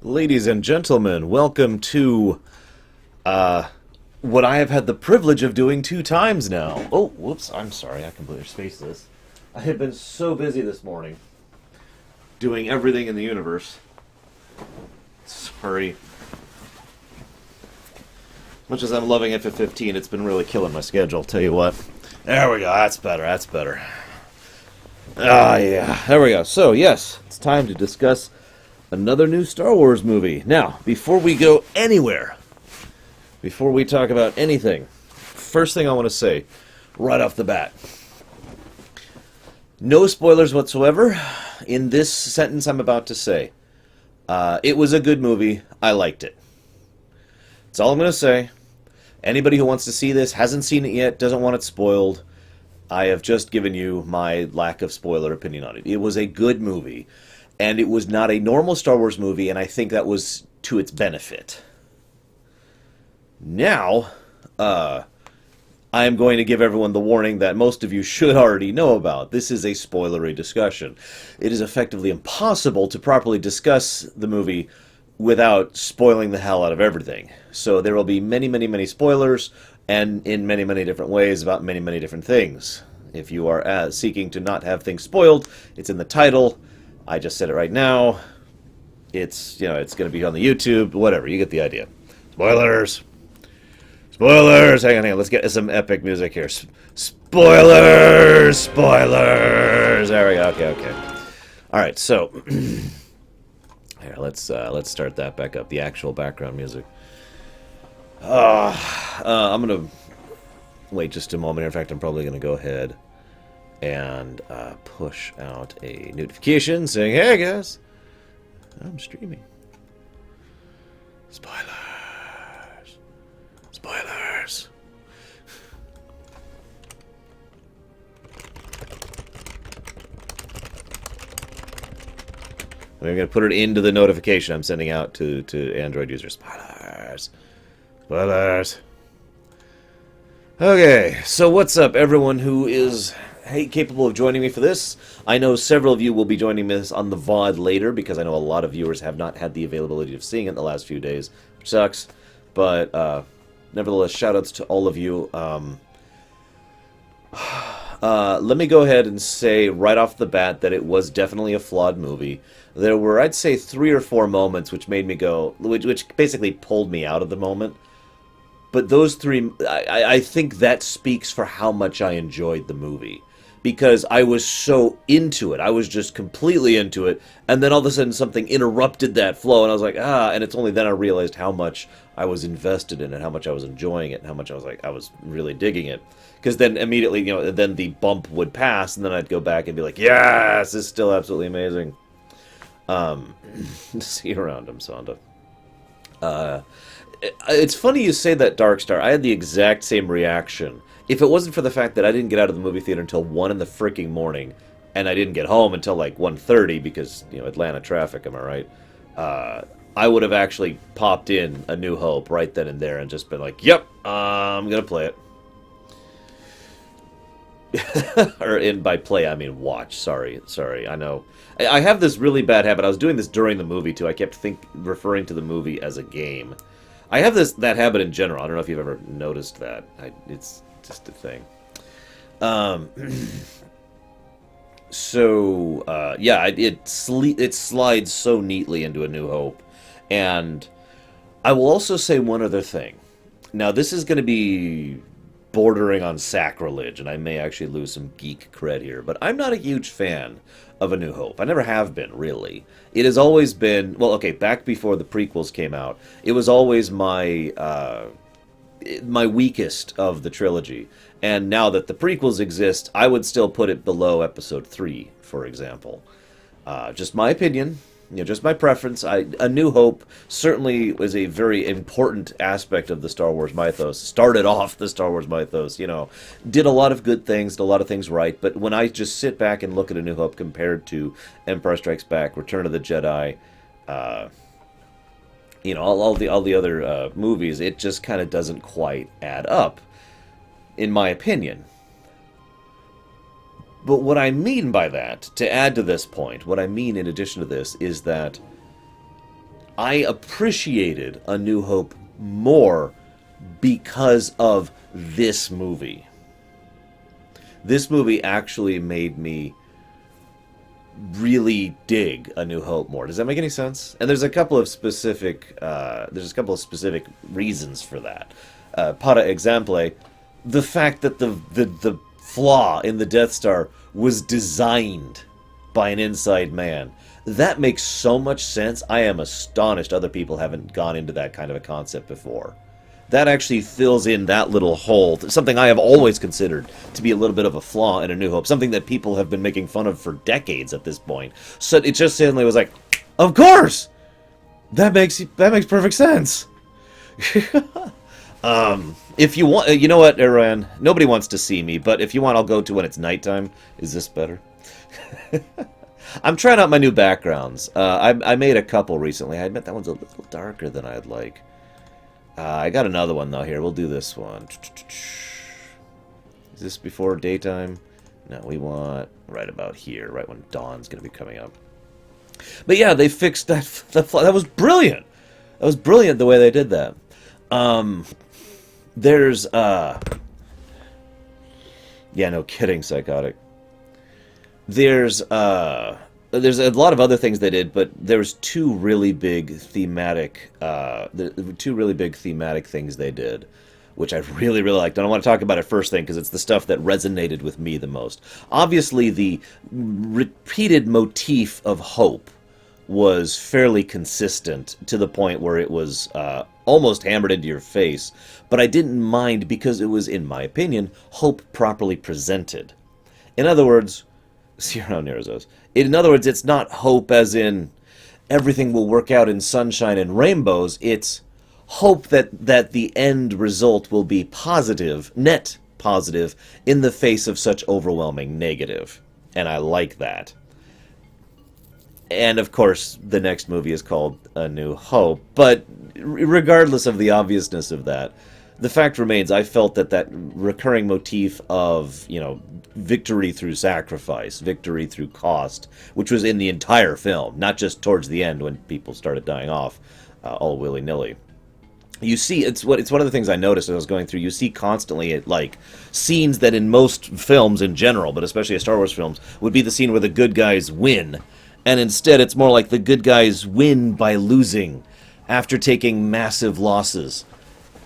Ladies and gentlemen, welcome to what I have had the privilege of doing 2 times now. Oh, whoops, I'm sorry, I completely spaced this. I have been so busy this morning doing everything in the universe. Sorry. Much as I'm loving FF15, it's been really killing my schedule, tell you what. There we go, that's better, that's better. Ah, yeah, there we go. So, yes, it's time to discuss another new Star Wars movie. Now, before we go anywhere, before we talk about anything, first thing I want to say, right off the bat, no spoilers whatsoever in this sentence I'm about to say. It was a good movie. I liked it. That's all I'm going to say. Anybody who wants to see this, hasn't seen it yet, doesn't want it spoiled, I have just given you my lack of spoiler opinion on it. It was a good movie. And it was not a normal Star Wars movie, and I think that was to its benefit. Now, I am going to give everyone the warning that most of you should already know about. This is a spoilery discussion. It is effectively impossible to properly discuss the movie without spoiling the hell out of everything. So there will be many, many, many spoilers, and in many, many different ways about many, many different things. If you are seeking to not have things spoiled, it's in the title. I just said it right now. It's going to be on the YouTube, whatever. You get the idea. Spoilers. Spoilers. Hang on. Let's get some epic music here. Spoilers. Spoilers. There we go. Okay. All right. So here, let's start that back up. The actual background music. I'm gonna wait just a moment. In fact, I'm probably gonna go ahead and push out a notification saying, "Hey guys, I'm streaming." Spoilers. Spoilers. I'm going to put it into the notification I'm sending out to Android users. Spoilers. Spoilers. Okay, so what's up, everyone who is capable of joining me for this? I know several of you will be joining me on the VOD later, because I know a lot of viewers have not had the availability of seeing it in the last few days, which sucks. But nevertheless, shoutouts to all of you. Let me go ahead and say right off the bat that it was definitely a flawed movie. There were, I'd say, 3 or 4 moments which made me go, which basically pulled me out of the moment. But those 3, I think that speaks for how much I enjoyed the movie. Because I was so into it. I was just completely into it. And then all of a sudden something interrupted that flow. And I was like, and it's only then I realized how much I was invested in it, how much I was enjoying it, and how much I was really digging it. Because then immediately, then the bump would pass, and then I'd go back and be like, yes, this is still absolutely amazing. See you around him, Sonda. It's funny you say that, Darkstar. I had the exact same reaction. If it wasn't for the fact that I didn't get out of the movie theater until 1 in the freaking morning, and I didn't get home until like 1:30 because, Atlanta traffic, am I right? I would have actually popped in A New Hope right then and there and just been like, yep, I'm gonna play it. Or by play, I mean watch. Sorry, I know. I have this really bad habit. I was doing this during the movie, too. I kept referring to the movie as a game. I have that habit in general. I don't know if you've ever noticed that. It's just a thing. It slides so neatly into A New Hope. And I will also say one other thing. Now, this is going to be bordering on sacrilege, and I may actually lose some geek cred here, but I'm not a huge fan of A New Hope. I never have been, really. It has always been, back before the prequels came out, it was always my weakest of the trilogy. And now that the prequels exist, I would still put it below Episode 3, for example. Just my opinion. Just my preference. A New Hope certainly was a very important aspect of the Star Wars mythos. Started off the Star Wars mythos, did a lot of good things, did a lot of things right. But when I just sit back and look at A New Hope compared to Empire Strikes Back, Return of the Jedi, all the other movies, it just kind of doesn't quite add up, in my opinion. But what I mean by that, to add to this point, what I mean in addition to this, is that I appreciated A New Hope more because of this movie. This movie actually made me really dig A New Hope more. Does that make any sense? And there's a couple of specific reasons for that. Para exemple, the fact that the flaw in the Death Star was designed by an inside man. That makes so much sense. I am astonished other people haven't gone into that kind of a concept before. That actually fills in that little hole, something I have always considered to be a little bit of a flaw in A New Hope, something that people have been making fun of for decades at this point. So it just suddenly was like, of course! That makes perfect sense! If you want, you know what, Iran? Nobody wants to see me, but if you want, I'll go to when it's nighttime. Is this better? I'm trying out my new backgrounds. I made a couple recently. I admit that one's a little darker than I'd like. I got another one, though, here. We'll do this one. Is this before daytime? No, we want right about here, right when dawn's going to be coming up. But yeah, they fixed that. That was brilliant. That was brilliant the way they did that. There's, yeah, no kidding, Psychotic. There's a lot of other things they did, but there's two really big thematic things they did, which I really, really liked. I don't want to talk about it first thing, because it's the stuff that resonated with me the most. Obviously, the repeated motif of hope was fairly consistent to the point where it was almost hammered into your face, but I didn't mind because it was, in my opinion, hope properly presented. In other words, Jyn Erso's. In other words, it's not hope as in everything will work out in sunshine and rainbows. It's hope that the end result will be positive, net positive, in the face of such overwhelming negative. And I like that. And, of course, the next movie is called A New Hope. But regardless of the obviousness of that, the fact remains, I felt that recurring motif of, victory through sacrifice, victory through cost, which was in the entire film, not just towards the end when people started dying off all willy-nilly. You see, it's one of the things I noticed as I was going through. You see constantly scenes that in most films in general, but especially Star Wars films, would be the scene where the good guys win. And instead, it's more like the good guys win by losing after taking massive losses.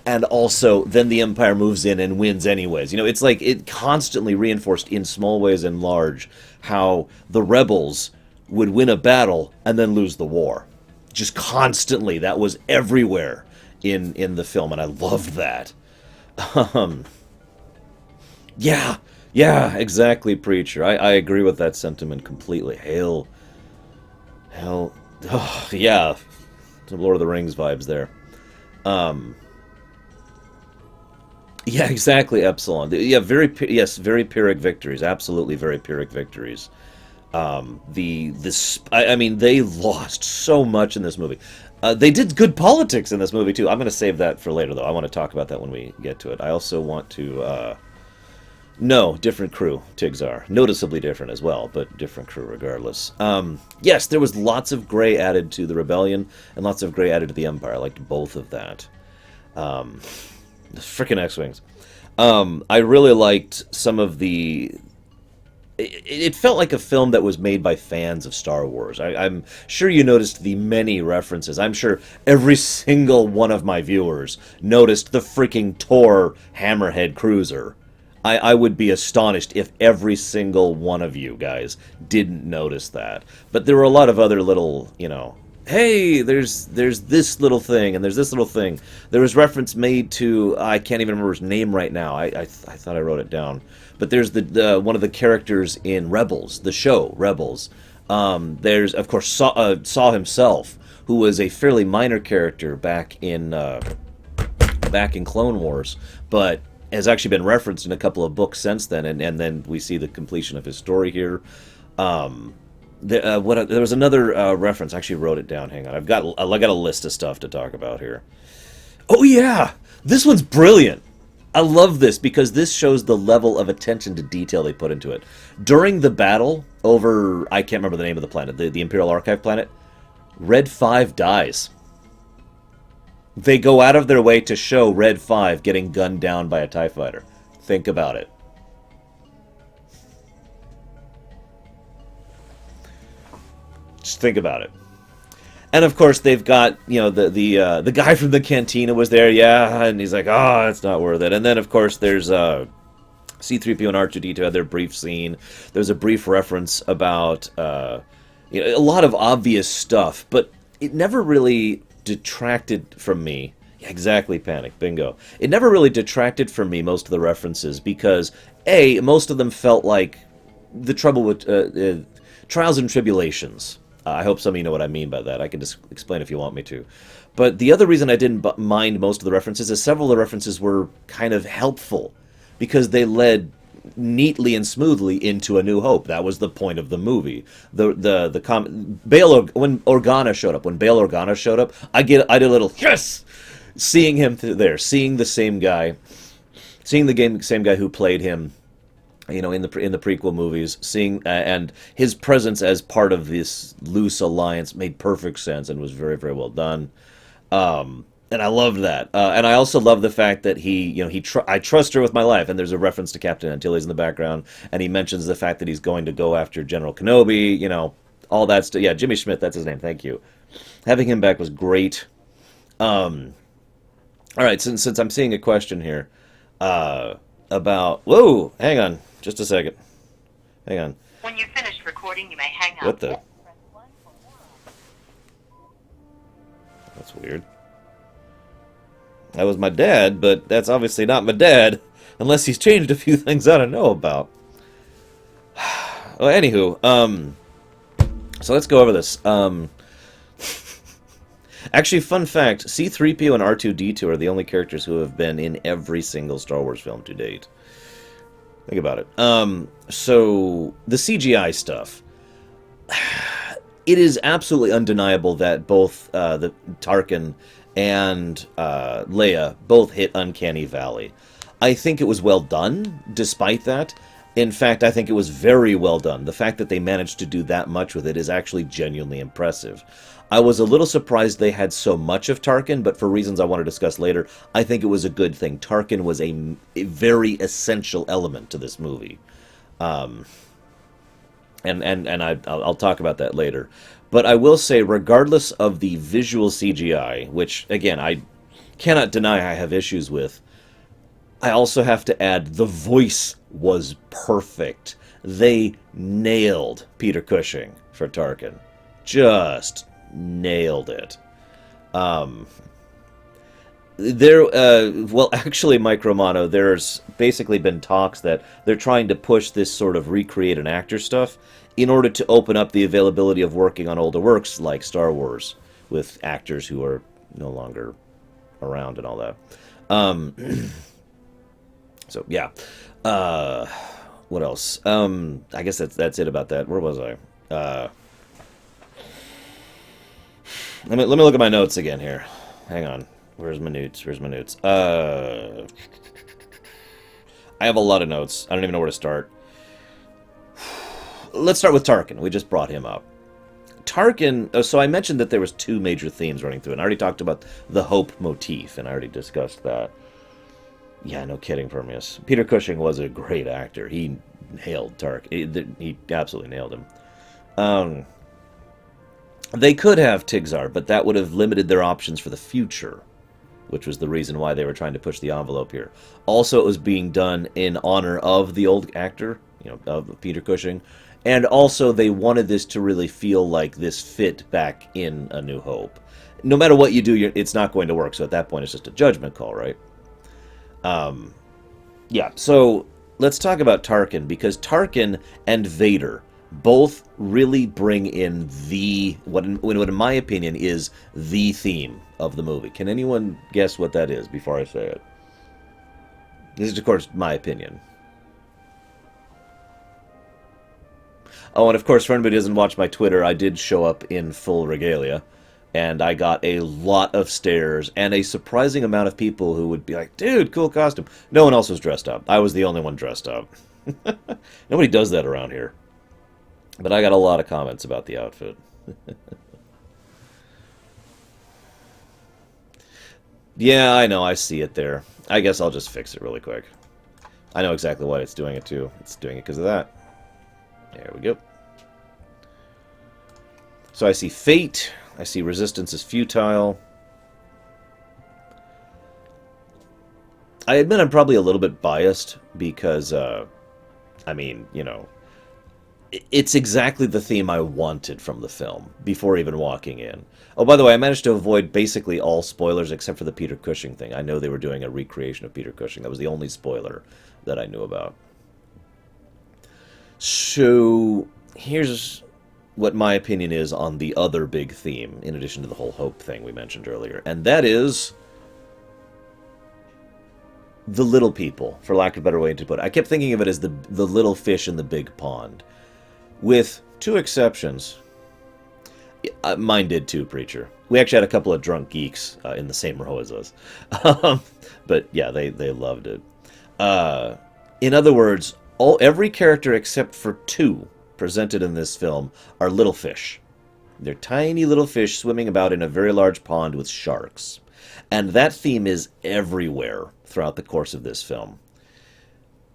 And also, then the Empire moves in and wins anyways. It's like it constantly reinforced in small ways and large how the rebels would win a battle and then lose the war. Just constantly. That was everywhere in the film, and I loved that. Yeah, exactly, Preacher. I agree with that sentiment completely. Hell, oh, yeah. Some Lord of the Rings vibes there. Yeah, exactly, Epsilon. Yeah, very Pyrrhic victories. Absolutely very Pyrrhic victories. I mean, they lost so much in this movie. They did good politics in this movie, too. I'm going to save that for later, though. I want to talk about that when we get to it. I also want to... No, different crew, Tigzar. Noticeably different as well, but different crew regardless. Yes, there was lots of gray added to the Rebellion, and lots of gray added to the Empire. I liked both of that. The frickin' X-Wings. I really liked some of the... It felt like a film that was made by fans of Star Wars. I'm sure you noticed the many references. I'm sure every single one of my viewers noticed the freaking Tor Hammerhead cruiser. I would be astonished if every single one of you guys didn't notice that. But there were a lot of other little, hey, there's this little thing, and there's this little thing. There was reference made to, I can't even remember his name right now. I thought I wrote it down. But there's the one of the characters in Rebels, the show, Rebels. There's, of course, Saw himself, who was a fairly minor character back in Clone Wars, but has actually been referenced in a couple of books since then, and then we see the completion of his story here. There was another reference. I actually wrote it down. Hang on, I got a list of stuff to talk about here. Oh yeah, this one's brilliant. I love this because this shows the level of attention to detail they put into it. During the battle over, I can't remember the name of the planet, the Imperial Archive planet, Red 5 dies. They go out of their way to show Red 5 getting gunned down by a TIE fighter. Think about it. Just think about it. And of course they've got, you know, the guy from the cantina was there, yeah, and he's like, oh, it's not worth it. And then of course there's C-3PO and R2-D2 had their brief scene. There's a brief reference about you know, a lot of obvious stuff, but it never really detracted from me. Yeah, exactly, Panic, bingo. It never really detracted from me, most of the references, because A, most of them felt like the trouble with trials and tribulations. I hope some of you know what I mean by that. I can just explain if you want me to. But the other reason I didn't mind most of the references is several of the references were kind of helpful, because they led neatly and smoothly into A New Hope. That was the point of the movie. When Organa showed up, I did a little yes, seeing him there, seeing the same guy, same guy who played him, you know, in the prequel movies, seeing and his presence as part of this loose alliance made perfect sense and was very, very well done. And I loved that. And I also love the fact that I trust her with my life. And there's a reference to Captain Antilles in the background, and he mentions the fact that he's going to go after General Kenobi. You know, all that stuff. Yeah, Jimmy Schmidt, that's his name. Thank you. Having him back was great. All right, since I'm seeing a question here about. Whoa, hang on. Just a second. Hang on. When you've finished recording, you may hang up. What the? That's weird. That was my dad, but that's obviously not my dad, unless he's changed a few things I don't know about. Well, anywho, so let's go over this. Actually, fun fact, C-3PO and R2-D2 are the only characters who have been in every single Star Wars film to date. Think about it. So, the CGI stuff. It is absolutely undeniable that both the Tarkin and Leia both hit Uncanny Valley. I think it was well done, despite that. In fact, I think it was very well done. The fact that they managed to do that much with it is actually genuinely impressive. I was a little surprised they had so much of Tarkin, but for reasons I want to discuss later, I think it was a good thing. Tarkin was a very essential element to this movie. And I'll talk about that later. But I will say, regardless of the visual CGI, which, again, I cannot deny I have issues with, I also have to add the voice was perfect. They nailed Peter Cushing for Tarkin. Just nailed it. Well, actually, Mike Romano, there's basically been talks that they're trying to push this sort of recreate an actor stuff in order to open up the availability of working on older works like Star Wars with actors who are no longer around and all that. So, yeah. What else? I guess that's it about that. Where was I? Let me look at my notes again here. Hang on. Where's my notes? I have a lot of notes. I don't even know where to start. Let's start with Tarkin. We just brought him up. Tarkin, so I mentioned that there was two major themes running through, and I already talked about the Hope motif, and I already discussed that. Yeah, no kidding, Permius. Peter Cushing was a great actor. He nailed Tarkin. He absolutely nailed him. They could have Tigzar, but that would have limited their options for the future, which was the reason why they were trying to push the envelope here. Also, it was being done in honor of the old actor, of Peter Cushing, and also they wanted this to really feel like this fit back in A New Hope. No matter what you do, it's not going to work, so at that point it's just a judgment call, right? Yeah, so let's talk about Tarkin, because Tarkin and Vader both really bring in what in my opinion is the theme of the movie. Can anyone guess what that is before I say it? This is, of course, my opinion. Oh, and of course, for anybody who doesn't watch my Twitter, I did show up in full regalia, and I got a lot of stares and a surprising amount of people who would be like, dude, cool costume. No one else was dressed up. I was the only one dressed up. Nobody does that around here. But I got a lot of comments about the outfit. Yeah, I know, I see it there. I guess I'll just fix it really quick. I know exactly why it's doing it, too. It's doing it because of that. There we go. So I see fate. I see resistance is futile. I admit I'm probably a little bit biased because, I mean, you know, it's exactly the theme I wanted from the film before even walking in. Oh, by the way, I managed to avoid basically all spoilers except for the Peter Cushing thing. I know they were doing a recreation of Peter Cushing. That was the only spoiler that I knew about. So, here's what my opinion is on the other big theme, in addition to the whole hope thing we mentioned earlier. And that is the little people, for lack of a better way to put it. I kept thinking of it as the little fish in the big pond. With two exceptions. Mine did too, Preacher. We actually had a couple of drunk geeks in the same row as us. But yeah, they loved it. In other words, every character except for two presented in this film are little fish. They're tiny little fish swimming about in a very large pond with sharks. And that theme is everywhere throughout the course of this film.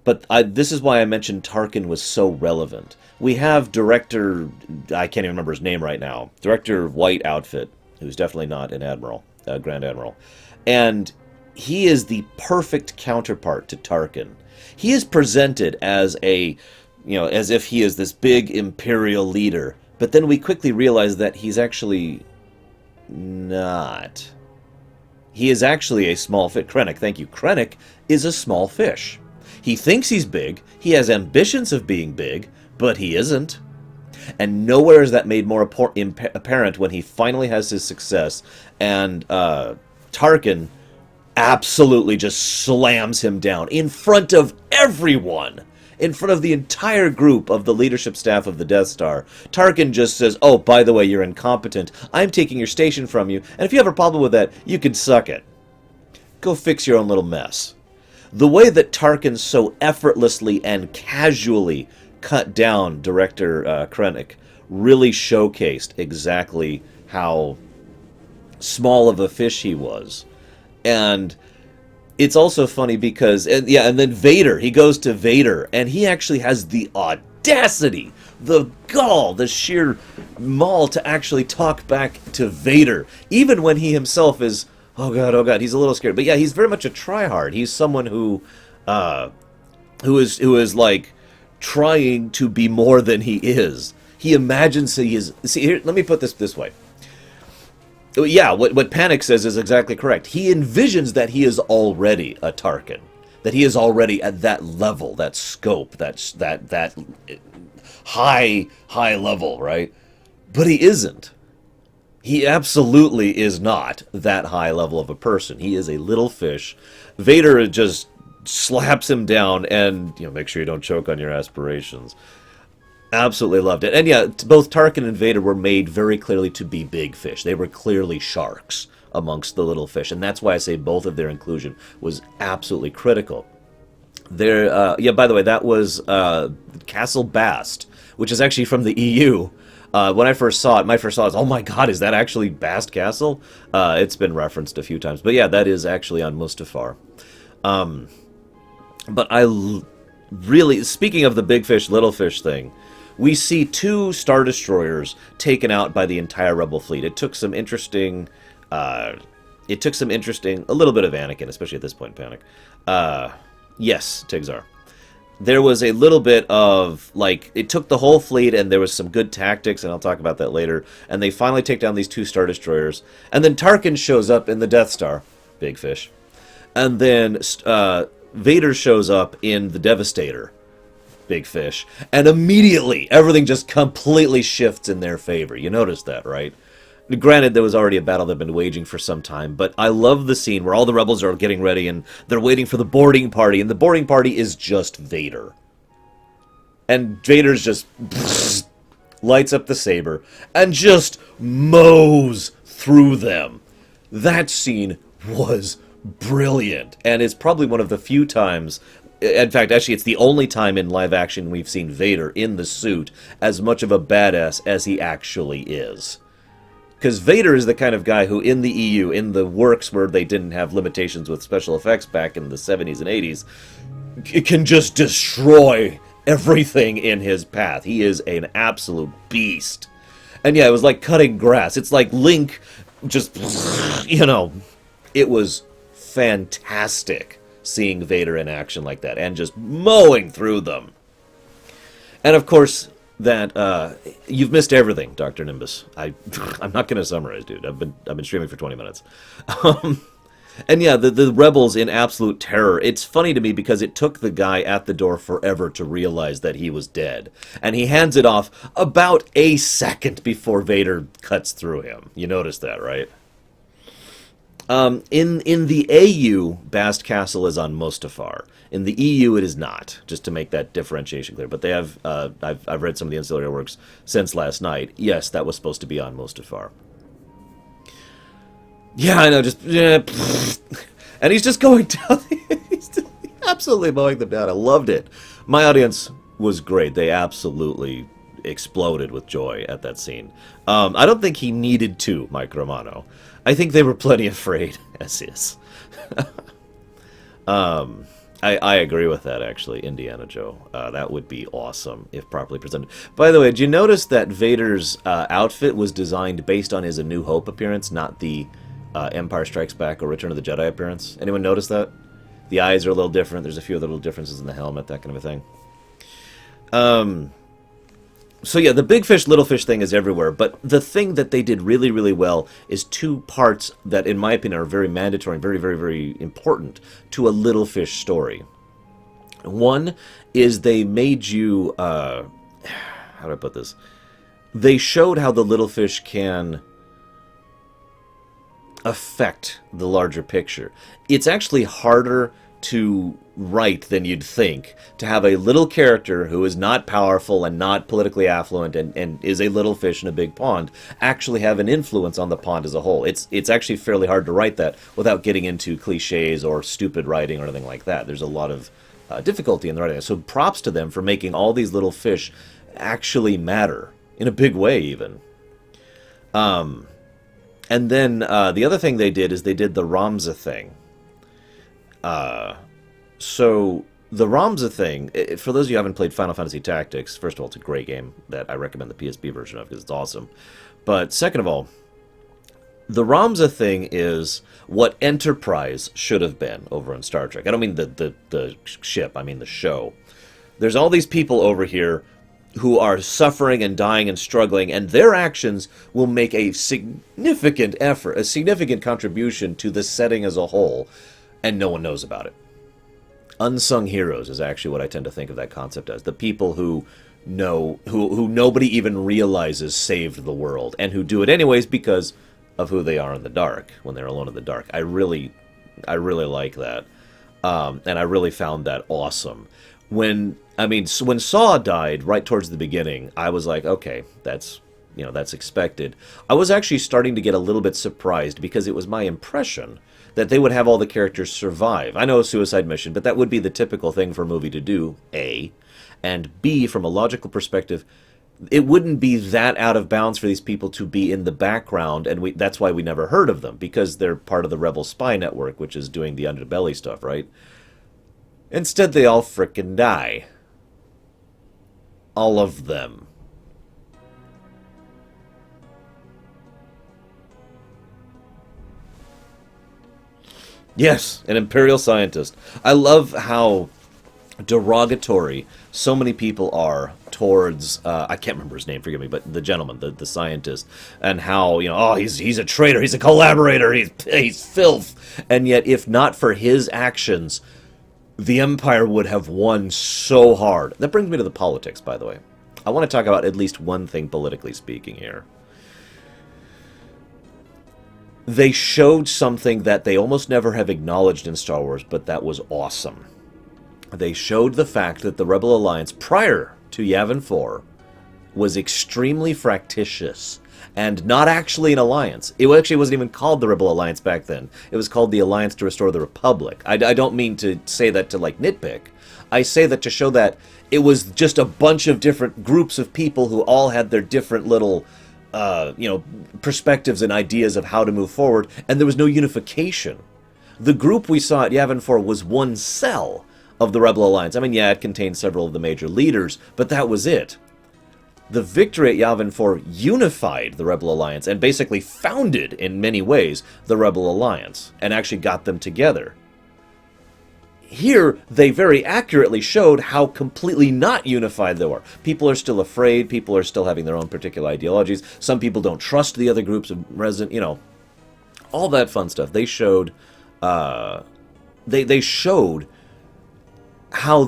But this is why I mentioned Tarkin was so relevant. We have director, I can't even remember his name right now, Director White Outfit, who's definitely not an admiral, Grand Admiral. And he is the perfect counterpart to Tarkin. He is presented as as if he is this big imperial leader. But then we quickly realize that he's actually not. He is actually a small fish. Krennic, thank you. Krennic is a small fish. He thinks he's big, he has ambitions of being big, but he isn't. And nowhere is that made more apparent when he finally has his success, and Tarkin absolutely just slams him down in front of everyone. In front of the entire group of the leadership staff of the Death Star. Tarkin just says, oh, by the way, you're incompetent. I'm taking your station from you, and if you have a problem with that, you can suck it. Go fix your own little mess. The way that Tarkin so effortlessly and casually cut down Director Krennic really showcased exactly how small of a fish he was. And it's also funny because, and then Vader, he goes to Vader, and he actually has the audacity, the gall, the sheer maul to actually talk back to Vader, even when he himself is, oh god, he's a little scared. But yeah, he's very much a tryhard. He's someone who is like trying to be more than he is. He imagines he is. See, here, let me put this way. Yeah, what Panic says is exactly correct. He envisions that he is already a Tarkin, that he is already at that level, that scope, that high level, right? But he isn't. He absolutely is not that high level of a person. He is a little fish. Vader just slaps him down and, make sure you don't choke on your aspirations. Absolutely loved it. And yeah, both Tarkin and Vader were made very clearly to be big fish. They were clearly sharks amongst the little fish. And that's why I say both of their inclusion was absolutely critical. By the way, that was Castle Bast, which is actually from the EU. When I first saw it, my first thought was, oh my god, is that actually Bast Castle? It's been referenced a few times. But yeah, that is actually on Mustafar. But really, speaking of the big fish, little fish thing, we see two Star Destroyers taken out by the entire Rebel fleet. It took some interesting, a little bit of Anakin, especially at this point, Panic. Yes, Tigzar. There was a little bit of, it took the whole fleet, and there was some good tactics, and I'll talk about that later, and they finally take down these two Star Destroyers, and then Tarkin shows up in the Death Star, big fish, and then Vader shows up in the Devastator, big fish, and immediately everything just completely shifts in their favor. You noticed that, right? Granted, there was already a battle they've been waging for some time, but I love the scene where all the rebels are getting ready and they're waiting for the boarding party, and the boarding party is just Vader. And Vader's just lights up the saber and just mows through them. That scene was brilliant, and it's probably one of the few times, in fact, actually, it's the only time in live action we've seen Vader in the suit as much of a badass as he actually is. Because Vader is the kind of guy who, in the EU, in the works where they didn't have limitations with special effects back in the 70s and 80s, can just destroy everything in his path. He is an absolute beast. And yeah, it was like cutting grass. It's like Link just, it was fantastic seeing Vader in action like that and just mowing through them. And of course, that you've missed everything, Dr. Nimbus. I'm not going to summarize, dude. I've been streaming for 20 minutes. And yeah, the rebels in absolute terror. It's funny to me because it took the guy at the door forever to realize that he was dead. And he hands it off about a second before Vader cuts through him. You noticed that, right? In the AU, Bast Castle is on Mustafar. In the EU, it is not, just to make that differentiation clear. But they have, I've read some of the ancillary works since last night. Yes, that was supposed to be on Mustafar. Yeah, I know, just... and he's just going down... he's absolutely mowing them down. I loved it. My audience was great. They absolutely exploded with joy at that scene. I don't think he needed to, Mike Romano. I think they were plenty afraid, as is. I agree with that, actually, Indiana Joe. That would be awesome if properly presented. By the way, did you notice that Vader's outfit was designed based on his A New Hope appearance, not the Empire Strikes Back or Return of the Jedi appearance? Anyone notice that? The eyes are a little different. There's a few other little differences in the helmet, that kind of a thing. So yeah, the big fish, little fish thing is everywhere, but the thing that they did really, really well is two parts that, in my opinion, are very mandatory and very, very, very important to a little fish story. One is they made you, how do I put this? They showed how the little fish can affect the larger picture. It's actually harder to write than you'd think, to have a little character who is not powerful and not politically affluent and is a little fish in a big pond actually have an influence on the pond as a whole. It's actually fairly hard to write that without getting into cliches or stupid writing or anything like that. There's a lot of difficulty in the writing. So props to them for making all these little fish actually matter, in a big way even. And then the other thing they did is they did the Ramza thing. So the Ramza thing, for those of you who haven't played Final Fantasy Tactics, first of all, it's a great game that I recommend the PSP version of because it's awesome. But second of all, the Ramza thing is what Enterprise should have been over in Star Trek. I don't mean the ship, I mean the show. There's all these people over here who are suffering and dying and struggling, and their actions will make a significant effort, a significant contribution to the setting as a whole, and no one knows about it. Unsung heroes is actually what I tend to think of that concept as. The people who who nobody even realizes saved the world, and who do it anyways because of who they are in the dark, when they're alone in the dark. I really like that. And I really found that awesome. When Saw died right towards the beginning, I was like, okay, that's expected. I was actually starting to get a little bit surprised because it was my impression that they would have all the characters survive. I know a suicide mission, but that would be the typical thing for a movie to do, A. And B, from a logical perspective, it wouldn't be that out of bounds for these people to be in the background, and that's why we never heard of them, because they're part of the Rebel Spy Network, which is doing the underbelly stuff, right? Instead, they all frickin' die. All of them. Yes, an Imperial scientist. I love how derogatory so many people are towards, I can't remember his name, forgive me, but the gentleman, the scientist, and how, he's a traitor, he's a collaborator, he's filth. And yet, if not for his actions, the Empire would have won so hard. That brings me to the politics, by the way. I want to talk about at least one thing politically speaking here. They showed something that they almost never have acknowledged in Star Wars, but that was awesome. They showed the fact that the Rebel Alliance, prior to Yavin 4, was extremely fractious and not actually an alliance. It actually wasn't even called the Rebel Alliance back then. It was called the Alliance to Restore the Republic. I don't mean to say that to, nitpick. I say that to show that it was just a bunch of different groups of people who all had their different little perspectives and ideas of how to move forward, and there was no unification. The group we saw at Yavin 4 was one cell of the Rebel Alliance. I mean, yeah, it contained several of the major leaders, but that was it. The victory at Yavin 4 unified the Rebel Alliance and basically founded, in many ways, the Rebel Alliance, and actually got them together. Here, they very accurately showed how completely not unified they were. People are still afraid, people are still having their own particular ideologies, some people don't trust the other groups of resident, all that fun stuff. They showed, they showed how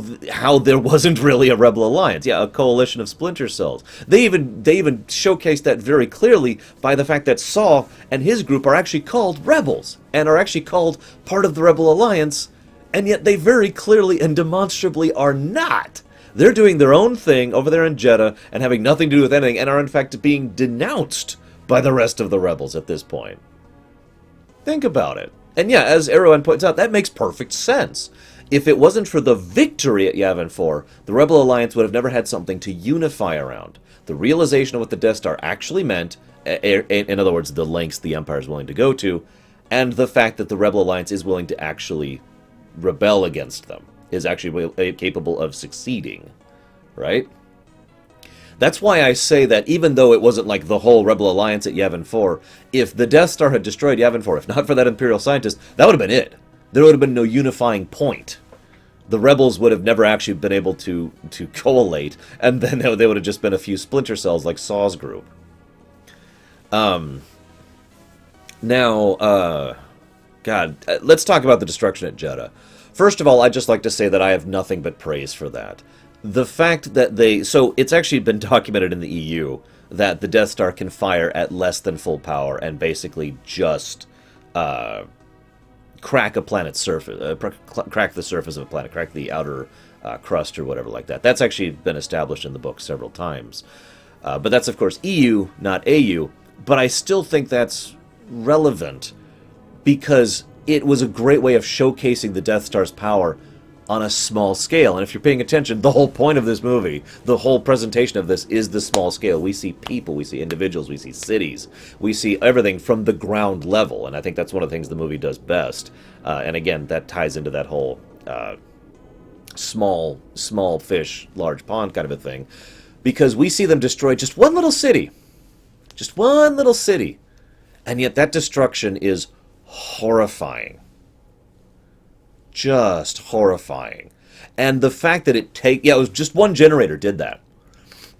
there wasn't really a Rebel Alliance. Yeah, a coalition of splinter cells. They even showcased that very clearly by the fact that Saw and his group are actually called rebels, and are actually called part of the Rebel Alliance, and yet they very clearly and demonstrably are not. They're doing their own thing over there in Jedha and having nothing to do with anything, and are in fact being denounced by the rest of the rebels at this point. Think about it. And yeah, as Erwan points out, that makes perfect sense. If it wasn't for the victory at Yavin 4, the Rebel Alliance would have never had something to unify around. The realization of what the Death Star actually meant, in other words, the lengths the Empire is willing to go to, and the fact that the Rebel Alliance is willing to actually rebel against them, is actually capable of succeeding, right? That's why I say that even though it wasn't like the whole Rebel Alliance at Yavin 4, if the Death Star had destroyed Yavin 4, if not for that Imperial scientist, that would have been it. There would have been no unifying point. The rebels would have never actually been able to collate, and then they would have just been a few splinter cells like Saw's group. Let's talk about the destruction at Jedha. First of all, I'd just like to say that I have nothing but praise for that. The fact that so it's actually been documented in the EU that the Death Star can fire at less than full power and basically just crack a planet's surface, crack the surface of a planet, crack the outer crust or whatever like that. That's actually been established in the book several times. But that's, of course, EU, not AU. But I still think that's relevant because it was a great way of showcasing the Death Star's power on a small scale. And if you're paying attention, the whole point of this movie, the whole presentation of this is the small scale. We see people, we see individuals, we see cities, we see everything from the ground level. And I think that's one of the things the movie does best. And again, that ties into that whole small fish, large pond kind of a thing. Because we see them destroy just one little city. Just one little city. And yet that destruction is horrifying. Just horrifying. And the fact that it was just one generator did that.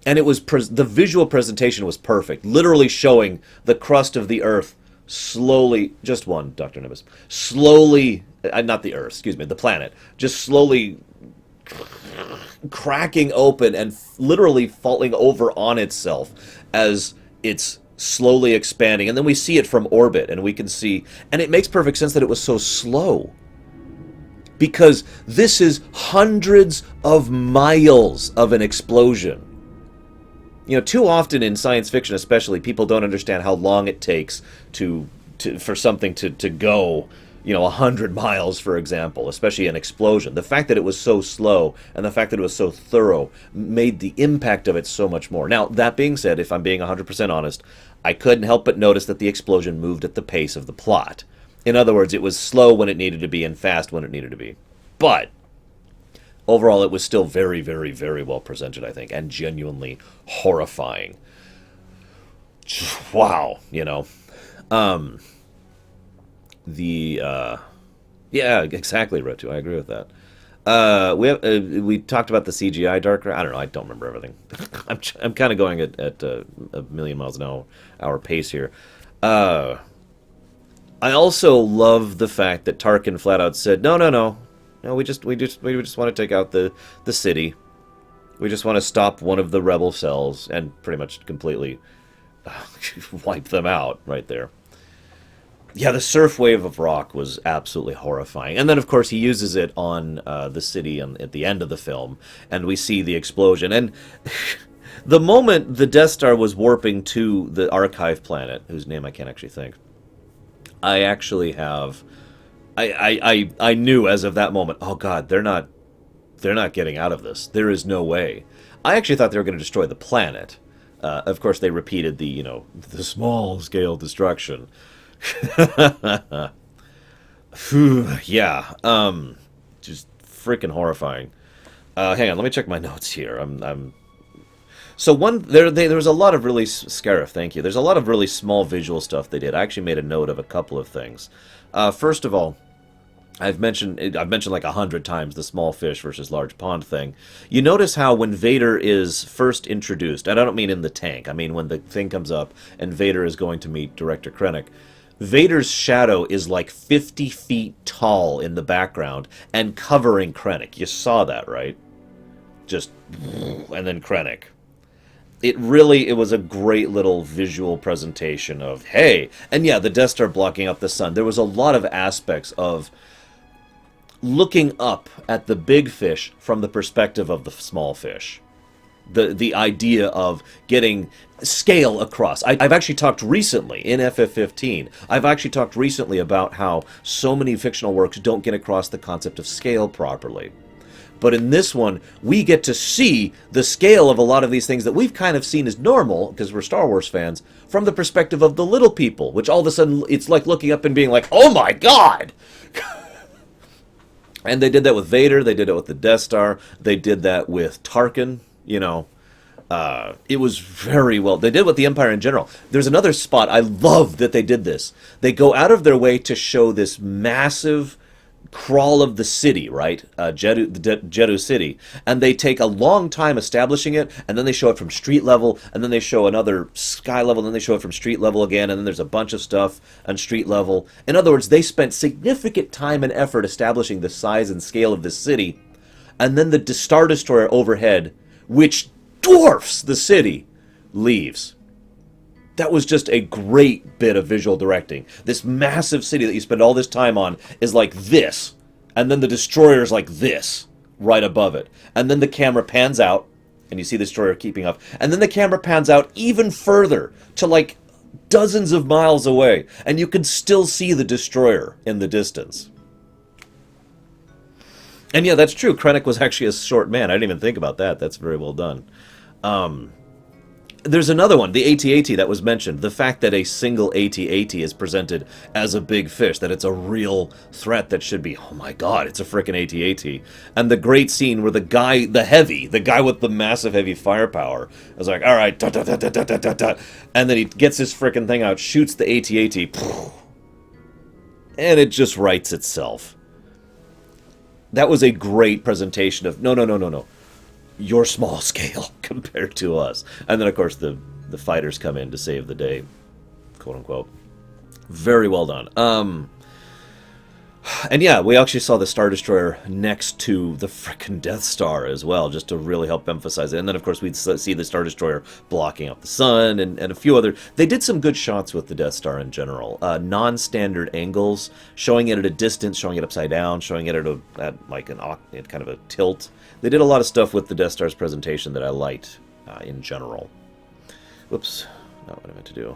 And it was the visual presentation was perfect, literally showing the crust of the Earth slowly, just one, Dr. Nimbus, slowly, not the Earth, excuse me, the planet, just slowly cracking open and literally falling over on itself as it's slowly expanding. And then we see it from orbit, and we can see, and it makes perfect sense that it was so slow. Because this is hundreds of miles of an explosion. Too often in science fiction especially, people don't understand how long it takes for something to go, 100 miles, for example, especially an explosion. The fact that it was so slow and the fact that it was so thorough made the impact of it so much more. Now, that being said, if I'm being 100% honest, I couldn't help but notice that the explosion moved at the pace of the plot. In other words, it was slow when it needed to be and fast when it needed to be. But overall, it was still very, very, very well presented, I think, and genuinely horrifying. Wow, yeah, exactly, Rotu. I agree with that. We talked about the CGI darker. I don't know. I don't remember everything. I'm kind of going at a million miles an hour pace here. I also love the fact that Tarkin flat out said, no, we just want to take out the city. We just want to stop one of the rebel cells and pretty much completely wipe them out right there. Yeah, the surf wave of rock was absolutely horrifying. And then, of course, he uses it on the city at the end of the film, and we see the explosion. And the moment the Death Star was warping to the archive planet, whose name I can't actually think, I actually have... I knew as of that moment, oh god, they're not getting out of this. There is no way. I actually thought they were going to destroy the planet. Of course, they repeated the small-scale destruction. Phew, yeah, just freaking horrifying. Hang on, let me check my notes here. So there was a lot of really Scarif, thank you. There's a lot of really small visual stuff they did. I actually made a note of a couple of things. First of all, I've mentioned like 100 times the small fish versus large pond thing. You notice how when Vader is first introduced, and I don't mean in the tank, I mean when the thing comes up and Vader is going to meet Director Krennic, Vader's shadow is like 50 feet tall in the background and covering Krennic. You saw that, right? Just, and then Krennic. It was a great little visual presentation of, hey, and yeah, the Death Star blocking up the sun. There was a lot of aspects of looking up at the big fish from the perspective of the small fish. The idea of getting scale across. I've actually talked recently, in FF15, I've actually talked recently about how so many fictional works don't get across the concept of scale properly. But in this one, we get to see the scale of a lot of these things that we've kind of seen as normal, because we're Star Wars fans, from the perspective of the little people, which all of a sudden, it's like looking up and being like, oh my god! And they did that with Vader, they did it with the Death Star, they did that with Tarkin, it was very well. They did it with the Empire in general. There's another spot, I love that they did this. They go out of their way to show this massive crawl of the city, right? Jedha City. And they take a long time establishing it, and then they show it from street level, and then they show another sky level, and then they show it from street level again, and then there's a bunch of stuff on street level. In other words, they spent significant time and effort establishing the size and scale of this city, and then the Star Destroyer overhead, which dwarfs the city, leaves. That was just a great bit of visual directing. This massive city that you spend all this time on is like this, and then the destroyer's like this, right above it. And then the camera pans out, and you see the destroyer keeping up, and then the camera pans out even further, to like dozens of miles away, and you can still see the destroyer in the distance. And yeah, that's true. Krennic was actually a short man. I didn't even think about that. That's very well done. There's another one, the AT-AT that was mentioned. The fact that a single AT-AT is presented as a big fish, that it's a real threat that should be, oh my god, it's a frickin' AT-AT. And the great scene where the guy with the massive heavy firepower is like, alright, and then he gets his frickin' thing out, shoots the AT-AT, and it just writes itself. That was a great presentation of, no. You're small scale compared to us. And then, of course, the fighters come in to save the day, quote unquote. Very well done. And yeah, we actually saw the Star Destroyer next to the frickin' Death Star as well, just to really help emphasize it. And then, of course, we'd see the Star Destroyer blocking up the sun and a few other... They did some good shots with the Death Star in general. Non-standard angles, showing it at a distance, showing it upside down, showing it at like kind of a tilt. They did a lot of stuff with the Death Star's presentation that I liked in general. Whoops, not what I meant to do.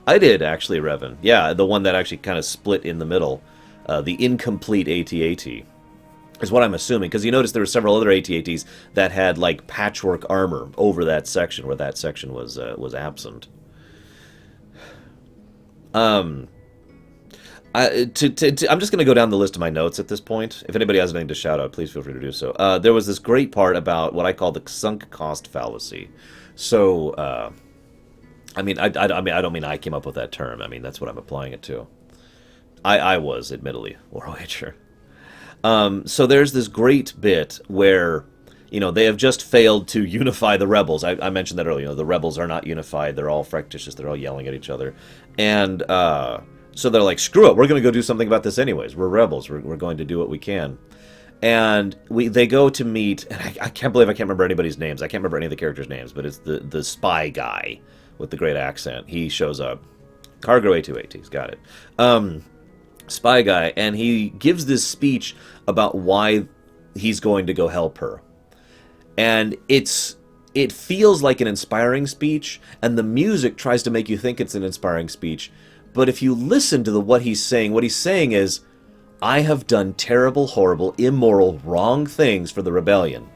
I did, actually, Revan. Yeah, the one that actually kind of split in the middle. The incomplete AT-AT is what I'm assuming, because you notice there were several other AT-ATs that had, like, patchwork armor over that section, where that section was absent. I'm just going to go down the list of my notes at this point. If anybody has anything to shout out, please feel free to do so. There was this great part about what I call the sunk cost fallacy. So, I don't mean I came up with that term. I mean, that's what I'm applying it to. I was, admittedly, War Wager. So there's this great bit where, they have just failed to unify the rebels. I mentioned that earlier. The rebels are not unified. They're all fractious. They're all yelling at each other. And so they're like, screw it. We're going to go do something about this anyways. We're rebels. We're going to do what we can. And they go to meet, and I can't believe I can't remember anybody's names. I can't remember any of the characters' names, but it's the spy guy with the great accent. He shows up. Cargo A2AT's got it. Spy guy, and he gives this speech about why he's going to go help her. And it feels like an inspiring speech, and the music tries to make you think it's an inspiring speech. But if you listen to what he's saying is, I have done terrible, horrible, immoral, wrong things for the rebellion.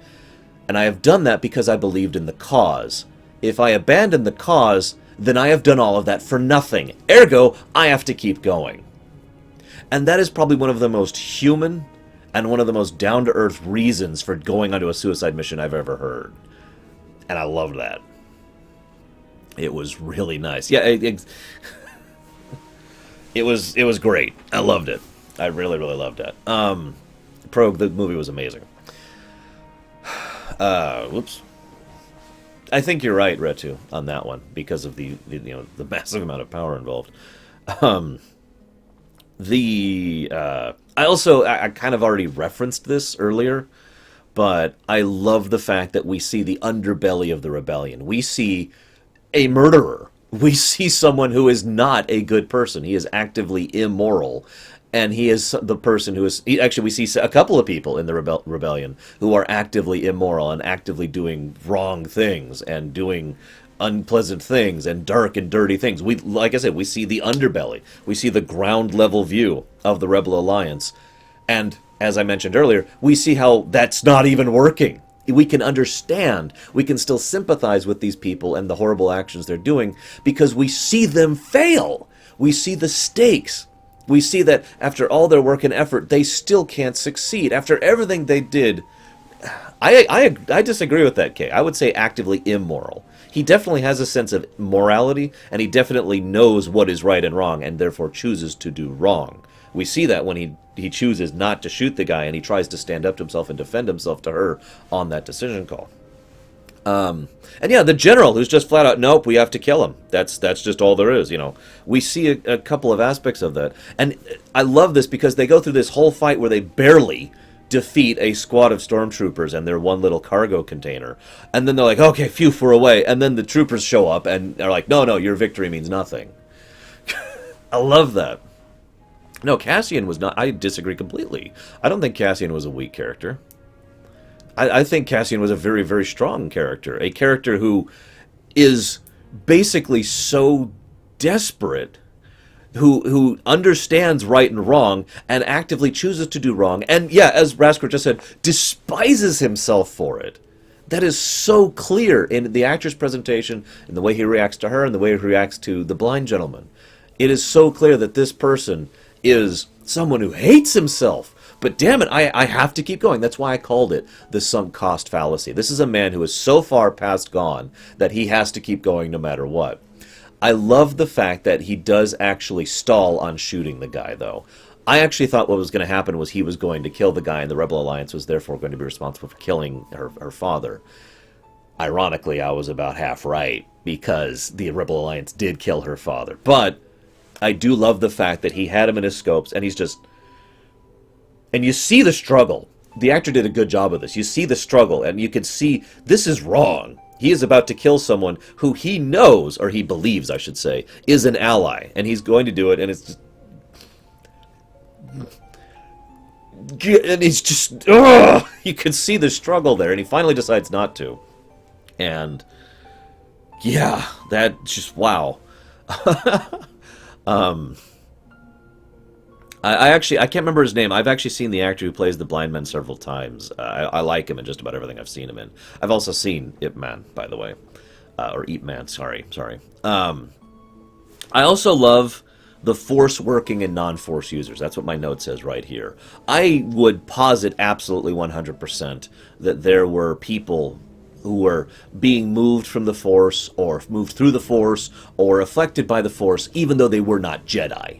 And I have done that because I believed in the cause. If I abandon the cause, then I have done all of that for nothing. Ergo, I have to keep going. And that is probably one of the most human and one of the most down-to-earth reasons for going onto a suicide mission I've ever heard. And I loved that. It was really nice. Yeah, it was great. I loved it. I really, really loved it. The movie was amazing. Whoops. I think you're right, Retu, on that one because of the massive amount of power involved. I kind of already referenced this earlier, but I love the fact that we see the underbelly of the rebellion. We see a murderer. We see someone who is not a good person. He is actively immoral. And he is the person who is... Actually, we see a couple of people in the rebellion who are actively immoral and actively doing wrong things and doing unpleasant things and dark and dirty things. Like I said, we see the underbelly. We see the ground-level view of the Rebel Alliance. And, as I mentioned earlier, we see how that's not even working. We can understand, we can still sympathize with these people and the horrible actions they're doing because we see them fail. We see the stakes. We see that after all their work and effort, they still can't succeed. After everything they did, I disagree with that, Kay. I would say actively immoral. He definitely has a sense of morality, and he definitely knows what is right and wrong, and therefore chooses to do wrong. We see that when he chooses not to shoot the guy, and he tries to stand up to himself and defend himself to her on that decision call. And yeah, the general who's just flat out, nope, we have to kill him. That's just all there is, We see a couple of aspects of that. And I love this because they go through this whole fight where they barely defeat a squad of stormtroopers and their one little cargo container. And then they're like, okay, phew, we're away. And then the troopers show up and they're like, no, your victory means nothing. I love that. No, Cassian was not... I disagree completely. I don't think Cassian was a weak character. I think Cassian was a very, very strong character. A character who is basically so desperate, who understands right and wrong, and actively chooses to do wrong. And yeah, as Rasker just said, despises himself for it. That is so clear in the actor's presentation, in the way he reacts to her, and the way he reacts to the blind gentleman. It is so clear that this person is someone who hates himself. But damn it, I have to keep going. That's why I called it the sunk cost fallacy. This is a man who is so far past gone that he has to keep going no matter what. I love the fact that he does actually stall on shooting the guy, though. I actually thought what was going to happen was he was going to kill the guy, and the Rebel Alliance was therefore going to be responsible for killing her father. Ironically, I was about half right, because the Rebel Alliance did kill her father. But I do love the fact that he had him in his scopes, and he's just... And you see the struggle. The actor did a good job of this. You see the struggle, and you can see this is wrong. He is about to kill someone who he knows, or he believes, I should say, is an ally. And he's going to do it, and it's just... And he's just... Ugh! You can see the struggle there, and he finally decides not to. And... Yeah, that just... Wow. I can't remember his name. I've actually seen the actor who plays the blind man several times. I like him in just about everything I've seen him in. I've also seen Ip Man, by the way. Or Eat Man, sorry. I also love the Force working in non-Force users. That's what my note says right here. I would posit absolutely 100% that there were people who were being moved from the Force, or moved through the Force, or affected by the Force, even though they were not Jedi.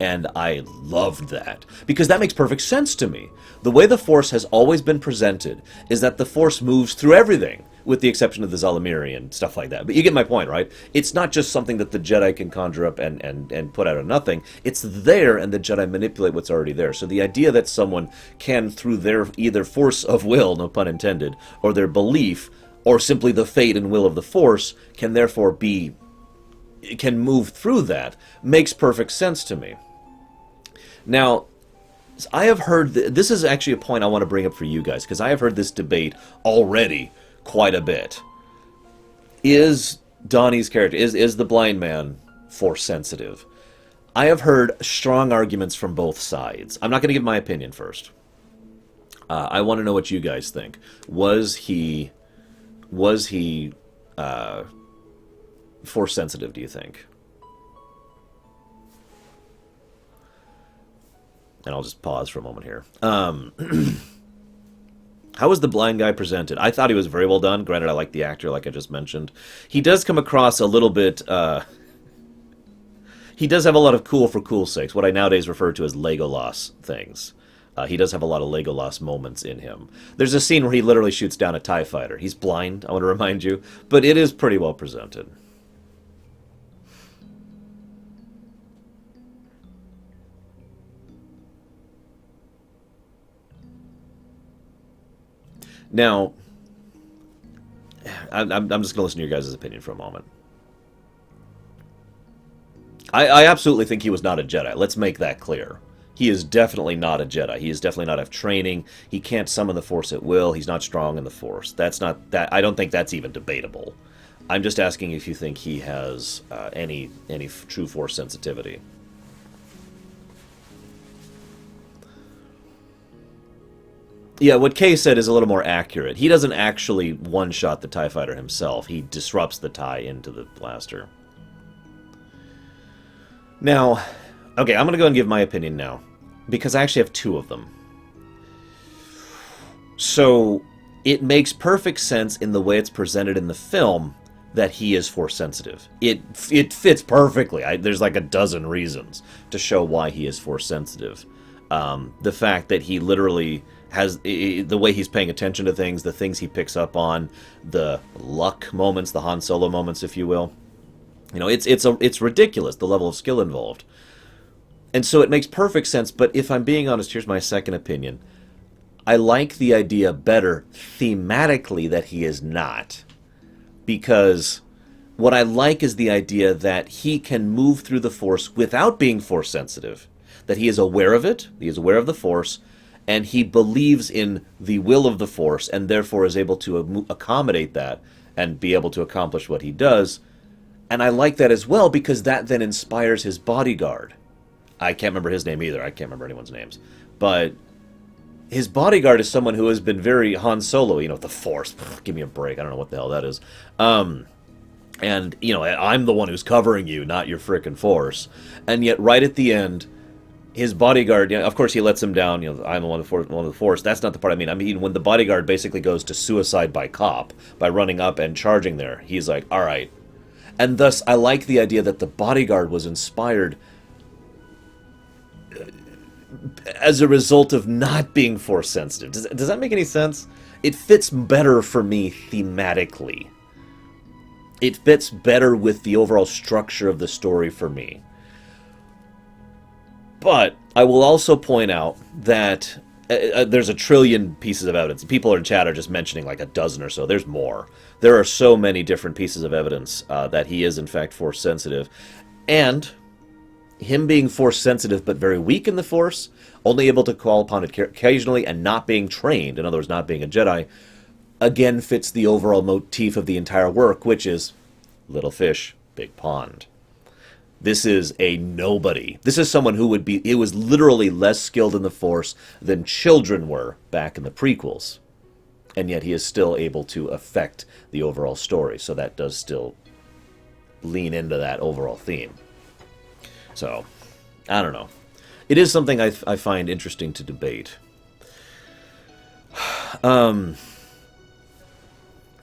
And I loved that, because that makes perfect sense to me. The way the Force has always been presented is that the Force moves through everything, with the exception of the Zalamiri and stuff like that. But you get my point, right? It's not just something that the Jedi can conjure up and put out of nothing. It's there, and the Jedi manipulate what's already there. So the idea that someone can, through their either force of will, no pun intended, or their belief, or simply the fate and will of the Force, can therefore can move through that, makes perfect sense to me. Now, I have heard... This is actually a point I want to bring up for you guys, because I have heard this debate already quite a bit. Is Donnie's character, is the blind man Force sensitive? I have heard strong arguments from both sides. I'm not going to give my opinion first. I want to know what you guys think. Was he force sensitive, do you think? And I'll just pause for a moment here. How was the blind guy presented? I thought he was very well done. Granted, I like the actor, like I just mentioned. He does come across a little bit... he does have a lot of cool for cool's sakes, what I nowadays refer to as Legolas things. He does have a lot of Legolas moments in him. There's a scene where he literally shoots down a TIE fighter. He's blind, I want to remind you, but it is pretty well presented. Now, I'm just going to listen to your guys' opinion for a moment. I absolutely think he was not a Jedi. Let's make that clear. He is definitely not a Jedi. He is definitely not have training. He can't summon the Force at will. He's not strong in the Force. That's not that. I don't think that's even debatable. I'm just asking if you think he has any true Force sensitivity. Yeah, what Kay said is a little more accurate. He doesn't actually one-shot the TIE fighter himself. He disrupts the TIE into the blaster. Now, okay, I'm going to go and give my opinion now, because I actually have two of them. So, it makes perfect sense in the way it's presented in the film that he is Force sensitive. It fits perfectly. There's like a dozen reasons to show why he is Force sensitive. The fact that he literally has the way he's paying attention to things, the things he picks up on, the luck moments, the Han Solo moments, if you will. You know, it's ridiculous, the level of skill involved. And so it makes perfect sense, but if I'm being honest, here's my second opinion. I like the idea better thematically that he is not. Because what I like is the idea that he can move through the Force without being Force sensitive. That he is aware of it, he is aware of the Force, and he believes in the will of the Force, and therefore is able to accommodate that and be able to accomplish what he does. And I like that as well, because that then inspires his bodyguard. I can't remember his name either. I can't remember anyone's names. But his bodyguard is someone who has been very Han Solo, you know, the Force. Give me a break. I don't know what the hell that is. And, you know, I'm the one who's covering you, not your frickin' Force. And yet, right at the end, his bodyguard, you know, of course he lets him down, you know, I'm the one of the Force. That's not the part I mean. I mean, when the bodyguard basically goes to suicide by cop, by running up and charging there, he's like, all right. And thus, I like the idea that the bodyguard was inspired as a result of not being Force sensitive. Does that make any sense? It fits better for me thematically. It fits better with the overall structure of the story for me. But I will also point out that there's a trillion pieces of evidence. People in chat are just mentioning like a dozen or so. There's more. There are so many different pieces of evidence that he is in fact Force sensitive. And him being Force sensitive but very weak in the Force, only able to call upon it occasionally and not being trained, in other words, not being a Jedi, again fits the overall motif of the entire work, which is little fish, big pond. This is a nobody. This is someone who would be, it was literally less skilled in the Force than children were back in the prequels. And yet he is still able to affect the overall story. So that does still lean into that overall theme. So, I don't know. It is something I find interesting to debate.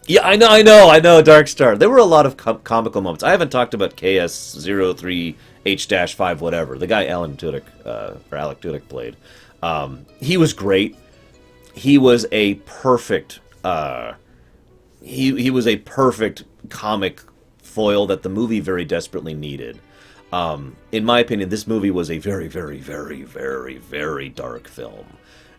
Yeah, I know, Dark Star. There were a lot of comical moments. I haven't talked about KS03H-5 whatever. The guy Alec Tudyk played. He was great. He was a perfect he was a perfect comic foil that the movie very desperately needed. In my opinion, this movie was a very, very, very, very, very dark film.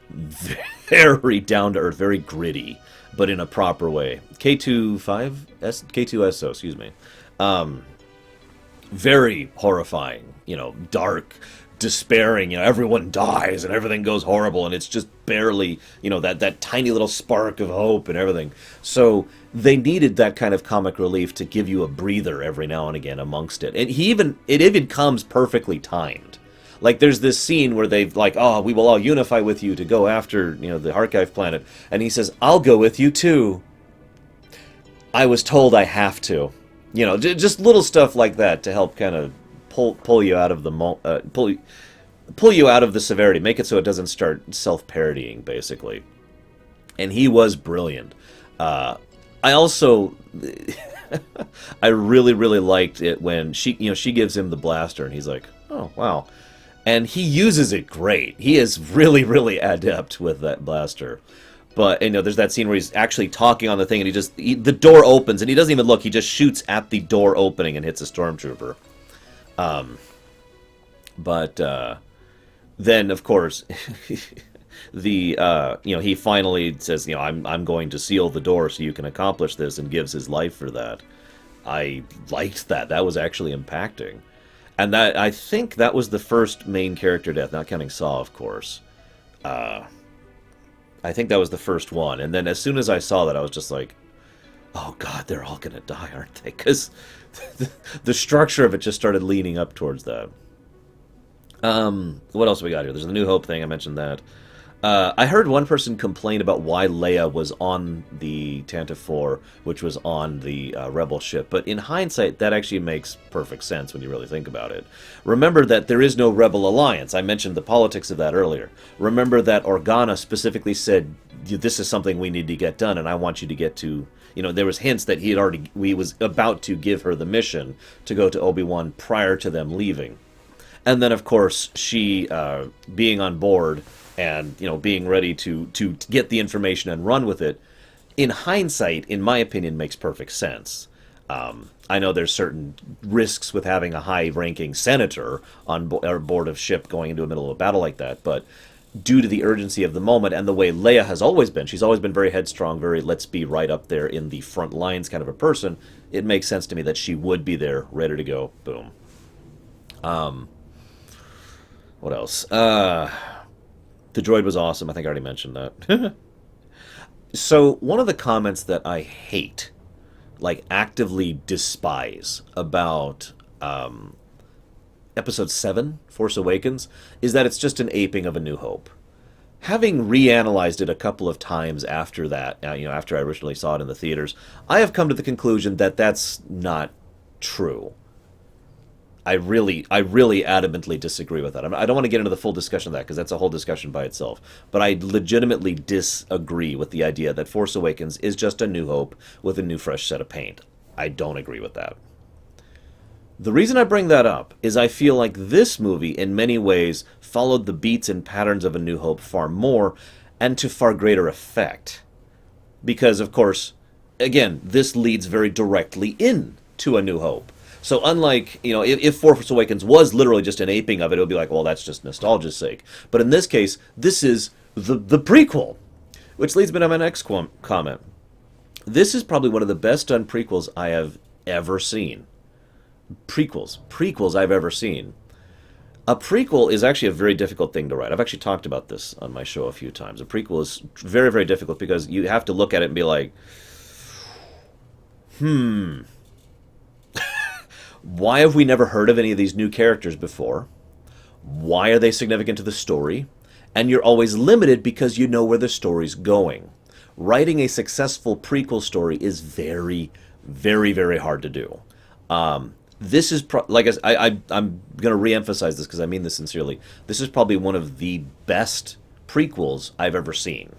Very down-to-earth, very gritty, but in a proper way. K2SO, excuse me. Very horrifying, dark, despairing, everyone dies and everything goes horrible and it's just barely, that tiny little spark of hope and everything. So they needed that kind of comic relief to give you a breather every now and again amongst it. And it even comes perfectly timed. Like, there's this scene where they've like, oh, we will all unify with you to go after, the Archive planet. And he says, I'll go with you too. I was told I have to. Just little stuff like that to help kind of pull you out of the pull you out of the severity, make it so it doesn't start self-parodying, basically. And he was brilliant. I also, I really, really liked it when she gives him the blaster, and he's like, oh, wow. And he uses it great. He is really, really adept with that blaster. But, there's that scene where he's actually talking on the thing, and the door opens, and he doesn't even look. He just shoots at the door opening and hits a stormtrooper. But then, of course, he finally says, I'm going to seal the door so you can accomplish this, and gives his life for that. I liked that. That was actually impacting. And I think that was the first main character death, not counting Saw, of course. I think that was the first one. And then as soon as I saw that, I was just like, oh god, they're all going to die, aren't they? Because the structure of it just started leaning up towards that. What else we got here? There's the New Hope thing, I mentioned that. I heard one person complain about why Leia was on the Tantive 4, which was on the Rebel ship. But in hindsight, that actually makes perfect sense when you really think about it. Remember that there is no Rebel Alliance. I mentioned the politics of that earlier. Remember that Organa specifically said, this is something we need to get done, and I want you to get to... there was hints that he was about to give her the mission to go to Obi-Wan prior to them leaving. And then, of course, she being on board... and, being ready to get the information and run with it, in hindsight, in my opinion, makes perfect sense. I know there's certain risks with having a high-ranking senator on board of ship going into the middle of a battle like that, but due to the urgency of the moment and the way Leia has always been, she's always been very headstrong, very let's be right up there in the front lines kind of a person, it makes sense to me that she would be there, ready to go. Boom. What else? The droid was awesome. I think I already mentioned that. So, one of the comments that I hate, like actively despise, about Episode 7, Force Awakens, is that it's just an aping of A New Hope. Having reanalyzed it a couple of times after that, after I originally saw it in the theaters, I have come to the conclusion that that's not true. I really adamantly disagree with that. I don't want to get into the full discussion of that, because that's a whole discussion by itself. But I legitimately disagree with the idea that Force Awakens is just A New Hope with a new, fresh set of paint. I don't agree with that. The reason I bring that up is I feel like this movie, in many ways, followed the beats and patterns of A New Hope far more, and to far greater effect. Because, of course, again, this leads very directly into A New Hope. So unlike, if Force Awakens was literally just an aping of it, it would be like, well, that's just nostalgia's sake. But in this case, this is the prequel. Which leads me to my next comment. This is probably one of the best done prequels I have ever seen. Prequels I've ever seen. A prequel is actually a very difficult thing to write. I've actually talked about this on my show a few times. A prequel is very, very difficult because you have to look at it and be like, why have we never heard of any of these new characters before? Why are they significant to the story? And you're always limited because you know where the story's going. Writing a successful prequel story is very, very, very hard to do. This is, I'm going to re-emphasize this because I mean this sincerely. This is probably one of the best prequels I've ever seen.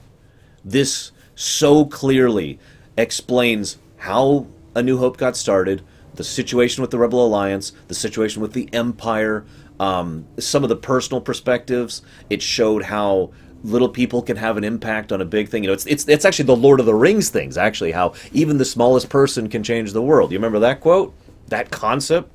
This so clearly explains how A New Hope got started, the situation with the Rebel Alliance, the situation with the Empire, some of the personal perspectives. It showed how little people can have an impact on a big thing. It's actually the Lord of the Rings things, actually, how even the smallest person can change the world. You remember that quote? That concept?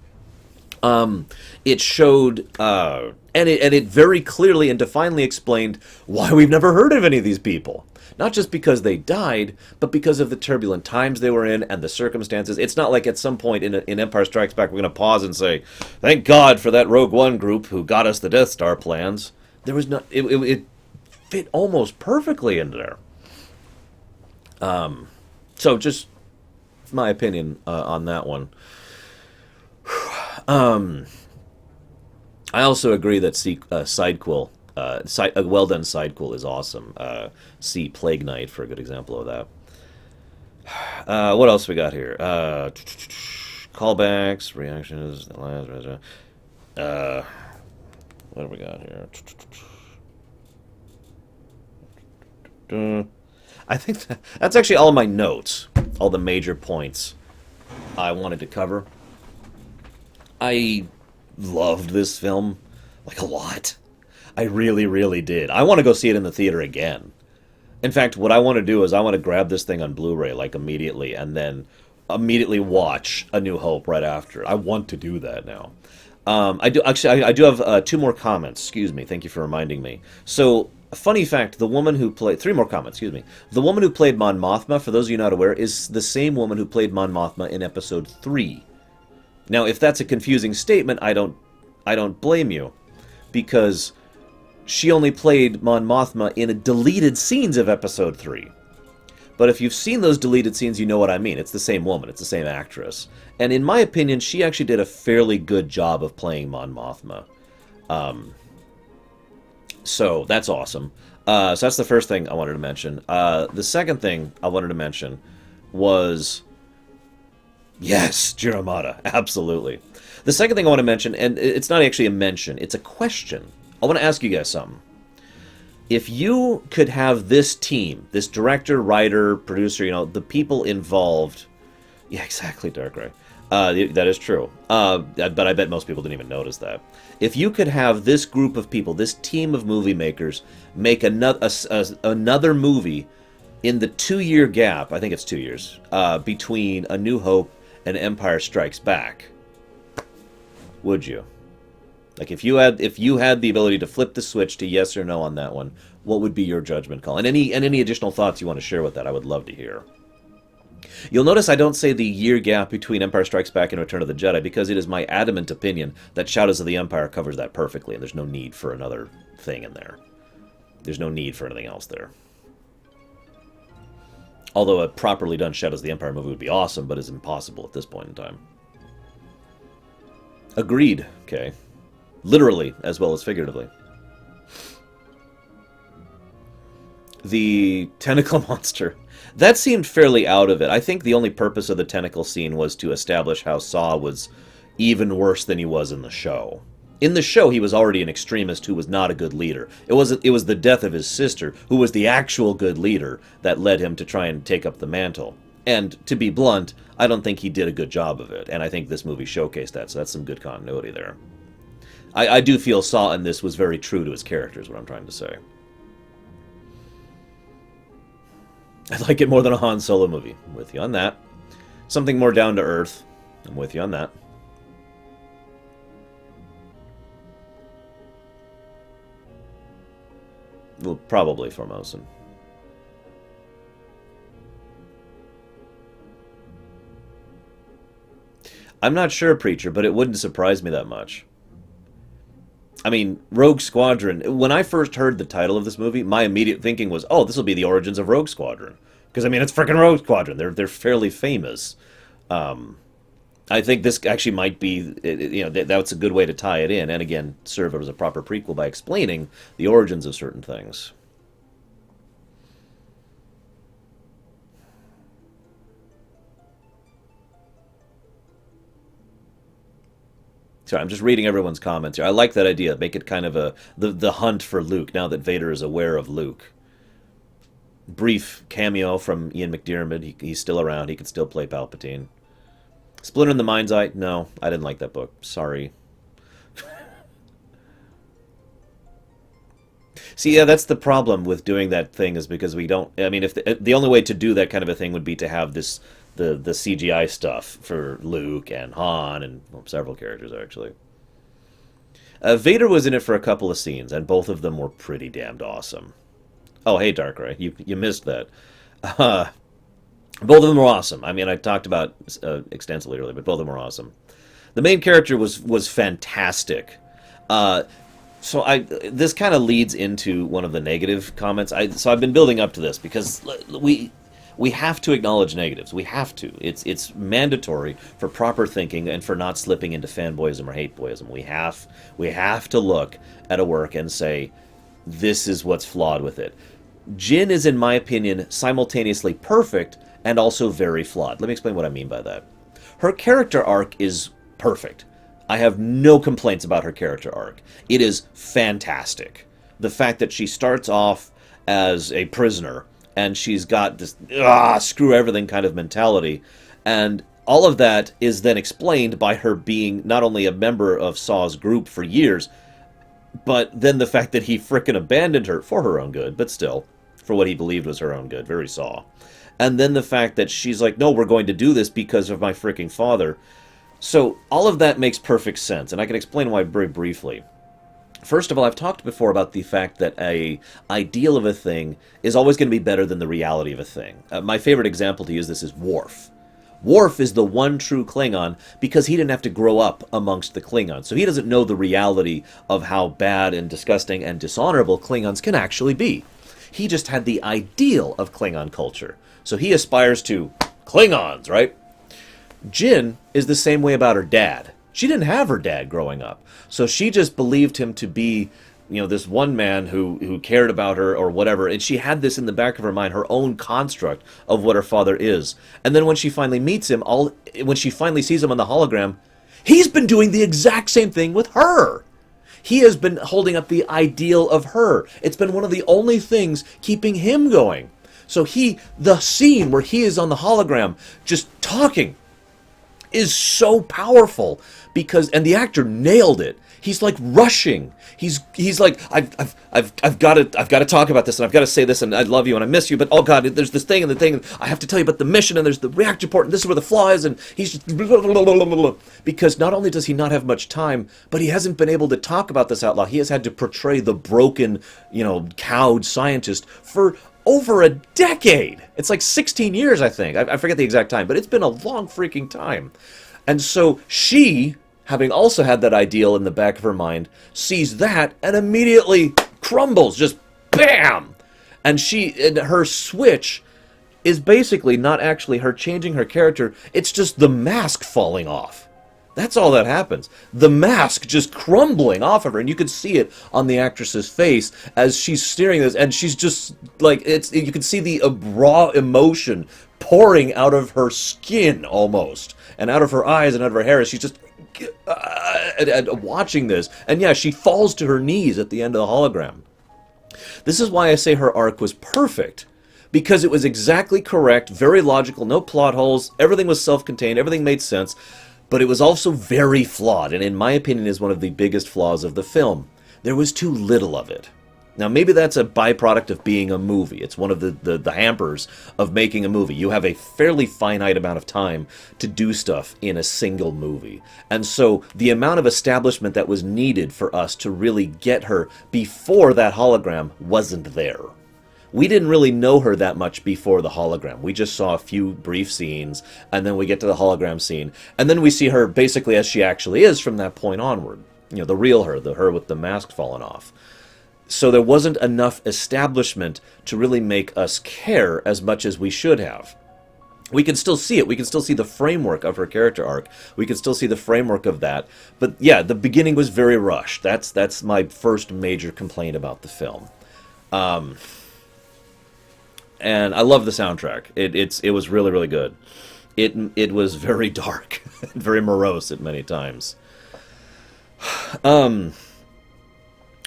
It showed, and it very clearly and definedly explained why we've never heard of any of these people. Not just because they died, but because of the turbulent times they were in and the circumstances. It's not like at some point in Empire Strikes Back we're going to pause and say, thank God for that Rogue One group who got us the Death Star plans. There was not... It fit almost perfectly into there. So just my opinion on that one. I also agree that sidequel, a well-done sidequel is awesome. See Plague Knight for a good example of that. What else we got here? Callbacks, reactions, what do we got here? I think that's actually all of my notes, all the major points I wanted to cover. I loved this film, like, a lot. I really, really did. I want to go see it in the theater again. In fact, what I want to do is I want to grab this thing on Blu-ray, like, immediately, and then immediately watch A New Hope right after. I want to do that now. I do have 2 more comments. Excuse me. Thank you for reminding me. So, a funny fact: the woman who played 3 more comments. Excuse me. The woman who played Mon Mothma, for those of you not aware, is the same woman who played Mon Mothma in Episode 3. Now, if that's a confusing statement, I don't blame you, because she only played Mon Mothma in a deleted scenes of Episode 3. But if you've seen those deleted scenes, you know what I mean. It's the same woman. It's the same actress. And in my opinion, she actually did a fairly good job of playing Mon Mothma. So that's awesome. So that's the first thing I wanted to mention. The second thing I wanted to mention was... Yes, Jiramata. Absolutely. The second thing I want to mention, and it's not actually a mention, it's a question. I want to ask you guys something. If you could have this team, this director, writer, producer, the people involved... Yeah, exactly, Darkrai. That is true. But I bet most people didn't even notice that. If you could have this group of people, this team of movie makers, make another movie in the 2-year gap, I think it's 2 years, between A New Hope and Empire Strikes Back, would you? Like, if you had the ability to flip the switch to yes or no on that one, what would be your judgment call? And any additional thoughts you want to share with that, I would love to hear. You'll notice I don't say the year gap between Empire Strikes Back and Return of the Jedi, because it is my adamant opinion that Shadows of the Empire covers that perfectly, and there's no need for another thing in there. There's no need for anything else there. Although a properly done Shadows of the Empire movie would be awesome, but is impossible at this point in time. Agreed. Okay. Literally, as well as figuratively. The tentacle monster. That seemed fairly out of it. I think the only purpose of the tentacle scene was to establish how Saw was even worse than he was in the show. In the show, he was already an extremist who was not a good leader. It was the death of his sister, who was the actual good leader, that led him to try and take up the mantle. And, to be blunt, I don't think he did a good job of it, and I think this movie showcased that, so that's some good continuity there. I do feel Saw in this was very true to his character, is what I'm trying to say. I like it more than a Han Solo movie. I'm with you on that. Something more down to earth. I'm with you on that. Well, probably Formosan. I'm not sure, Preacher, but it wouldn't surprise me that much. I mean, Rogue Squadron, when I first heard the title of this movie, my immediate thinking was, oh, this will be the origins of Rogue Squadron. Because, I mean, it's freaking Rogue Squadron. They're fairly famous. I think this actually might be, that's a good way to tie it in. And again, serve it as a proper prequel by explaining the origins of certain things. Sorry, I'm just reading everyone's comments here. I like that idea. Make it kind of the hunt for Luke, now that Vader is aware of Luke. Brief cameo from Ian McDiarmid. He's still around. He can still play Palpatine. Splinter in the Mind's Eye? No, I didn't like that book. Sorry. See, yeah, that's the problem with doing that thing, is because we don't... I mean, if the only way to do that kind of a thing would be to have this... The CGI stuff for Luke and Han and several characters, actually. Vader was in it for a couple of scenes, and both of them were pretty damned awesome. Oh, hey, Darkrai, you missed that. Both of them were awesome. I mean, I talked about extensively earlier, but both of them were awesome. The main character was fantastic. So this kind of leads into one of the negative comments. So I've been building up to this, because We have to acknowledge negatives. We have to. It's mandatory for proper thinking and for not slipping into fanboyism or hateboyism. We have to look at a work and say, this is what's flawed with it. Jyn is, in my opinion, simultaneously perfect and also very flawed. Let me explain what I mean by that. Her character arc is perfect. I have no complaints about her character arc. It is fantastic. The fact that she starts off as a prisoner and she's got this screw everything kind of mentality, and all of that is then explained by her being not only a member of Saw's group for years, but then the fact that he frickin' abandoned her for her own good, but still, for what he believed was her own good, very Saw. And then the fact that she's like, no, we're going to do this because of my fricking father. So all of that makes perfect sense, and I can explain why very briefly. First of all, I've talked before about the fact that a ideal of a thing is always going to be better than the reality of a thing. My favorite example to use this is Worf. Worf is the one true Klingon because he didn't have to grow up amongst the Klingons, so he doesn't know the reality of how bad and disgusting and dishonorable Klingons can actually be. He just had the ideal of Klingon culture, so he aspires to Klingons, right? Jyn is the same way about her dad. She didn't have her dad growing up, so she just believed him to be, this one man who cared about her or whatever, and she had this in the back of her mind, her own construct of what her father is. And then when she finally meets him, when she finally sees him on the hologram, he's been doing the exact same thing with her. He has been holding up the ideal of her. It's been one of the only things keeping him going. So the scene where he is on the hologram just talking is so powerful and the actor nailed it. He's like rushing. He's like, I've got to talk about this, and I've got to say this, and I love you and I miss you, but oh god, there's this thing and the thing, and I have to tell you about the mission, and there's the reactor port, and this is where the flaw is, and he's just because not only does he not have much time, but he hasn't been able to talk about this out loud. He has had to portray the broken, cowed scientist for over a decade. It's like 16 years, I think. I forget the exact time, but it's been a long freaking time. And so she, having also had that ideal in the back of her mind, sees that and immediately crumbles, just bam! And her switch is basically not actually her changing her character, it's just the mask falling off. That's all that happens. The mask just crumbling off of her, and you can see it on the actress's face as she's staring at this, and she's just like, you can see the raw emotion pouring out of her skin almost, and out of her eyes and out of her hair as she's just watching this. And yeah, she falls to her knees at the end of the hologram. This is why I say her arc was perfect, because it was exactly correct, very logical, no plot holes, everything was self-contained, everything made sense. But it was also very flawed, and in my opinion is one of the biggest flaws of the film. There was too little of it. Now maybe that's a byproduct of being a movie. It's one of the hampers of making a movie. You have a fairly finite amount of time to do stuff in a single movie. And so the amount of establishment that was needed for us to really get her before that hologram wasn't there. We didn't really know her that much before the hologram. We just saw a few brief scenes, and then we get to the hologram scene, and then we see her basically as she actually is from that point onward. The real her, the her with the mask falling off. So there wasn't enough establishment to really make us care as much as we should have. We can still see it. We can still see the framework of her character arc. We can still see the framework of that. But yeah, the beginning was very rushed. That's my first major complaint about the film. And I love the soundtrack. It was really, really good. It was very dark, very morose at many times.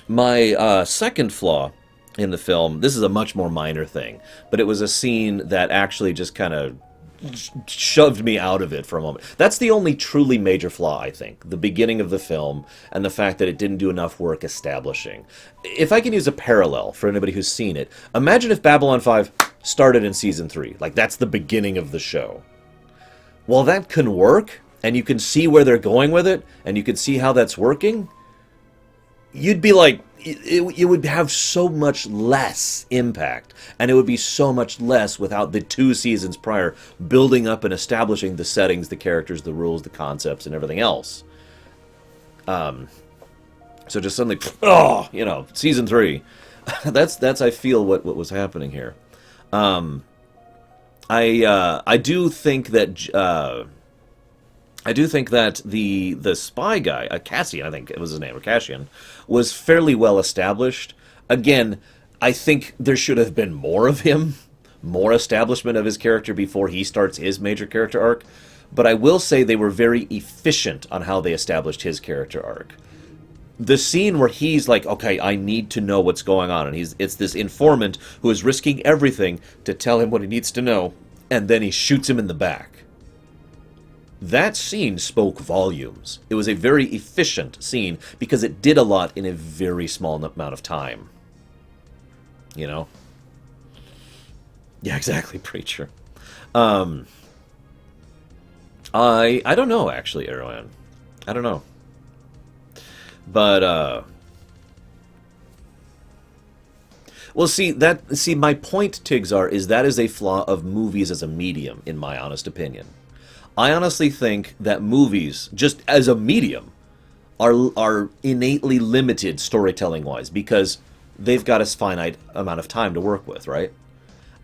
My second flaw in the film, this is a much more minor thing, but it was a scene that actually just kind of shoved me out of it for a moment. That's the only truly major flaw, I think. The beginning of the film and the fact that it didn't do enough work establishing. If I can use a parallel for anybody who's seen it, imagine if Babylon 5 started in Season 3. Like, that's the beginning of the show. Well, that can work, and you can see where they're going with it, and you can see how that's working. You'd be like, it would have so much less impact, and it would be so much less without the 2 seasons prior building up and establishing the settings, the characters, the rules, the concepts, and everything else. So just suddenly, Season 3. That's I feel what was happening here. I do think that the spy guy, Cassian, I think it was his name, or Cassian, was fairly well established. Again, I think there should have been more of him, more establishment of his character before he starts his major character arc. But I will say they were very efficient on how they established his character arc. The scene where he's like, okay, I need to know what's going on, and it's this informant who is risking everything to tell him what he needs to know, and then he shoots him in the back. That scene spoke volumes. It was a very efficient scene because it did a lot in a very small amount of time. You know? Yeah, exactly, Preacher. I don't know, actually, Erwan. I don't know. But, well, see, my point, Tigzar, is that is a flaw of movies as a medium, in my honest opinion. I honestly think that movies, just as a medium, are innately limited storytelling-wise, because they've got a finite amount of time to work with, right?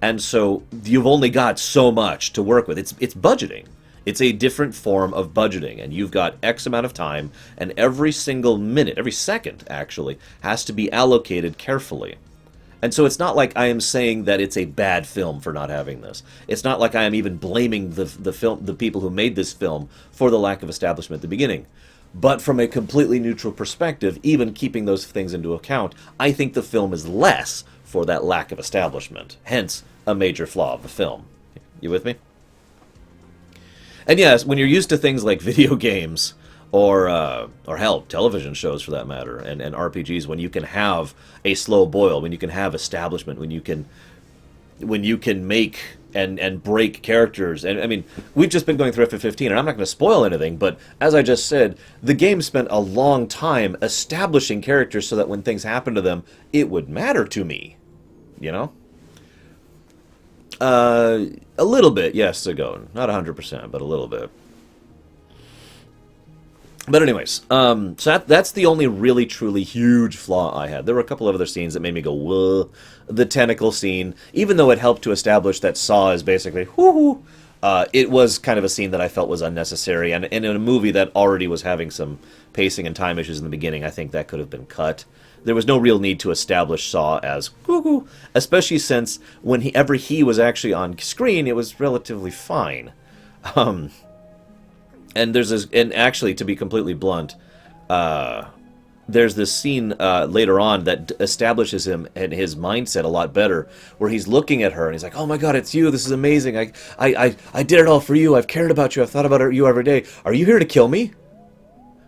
And so, you've only got so much to work with. It's budgeting. It's a different form of budgeting, and you've got X amount of time, and every single minute, every second, actually, has to be allocated carefully. And so it's not like I am saying that it's a bad film for not having this. It's not like I am even blaming the people who made this film for the lack of establishment at the beginning. But from a completely neutral perspective, even keeping those things into account, I think the film is less for that lack of establishment. Hence, a major flaw of the film. You with me? And yes, when you're used to things like video games, or hell, television shows for that matter, and RPGs, when you can have a slow boil, when you can have establishment, when you can make and break characters, and I mean, we've just been going through FF15, and I'm not going to spoil anything, but as I just said, the game spent a long time establishing characters so that when things happen to them, it would matter to me, you know? A little bit, yes, ago. Not 100%, but a little bit. But anyways, so that's the only really, truly huge flaw I had. There were a couple of other scenes that made me go, whoa. The tentacle scene, even though it helped to establish that Saw is basically, whoo-hoo, it was kind of a scene that I felt was unnecessary. And in a movie that already was having some pacing and time issues in the beginning, I think that could have been cut. There was no real need to establish Saw as cuckoo, especially since whenever he was actually on screen, it was relatively fine. And actually, to be completely blunt, there's this scene later on that establishes him and his mindset a lot better, where he's looking at her and he's like, "Oh my God, it's you! This is amazing! I did it all for you. I've cared about you. I've thought about you every day. Are you here to kill me?"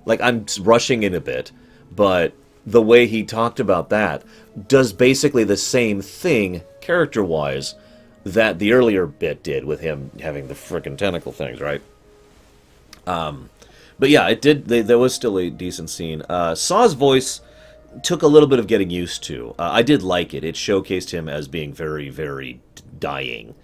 Like, I'm rushing in a bit, but the way he talked about that does basically the same thing, character-wise, that the earlier bit did with him having the frickin' tentacle things, right? But yeah, it did. There was still a decent scene. Saw's voice took a little bit of getting used to. I did like it. It showcased him as being very, very dying.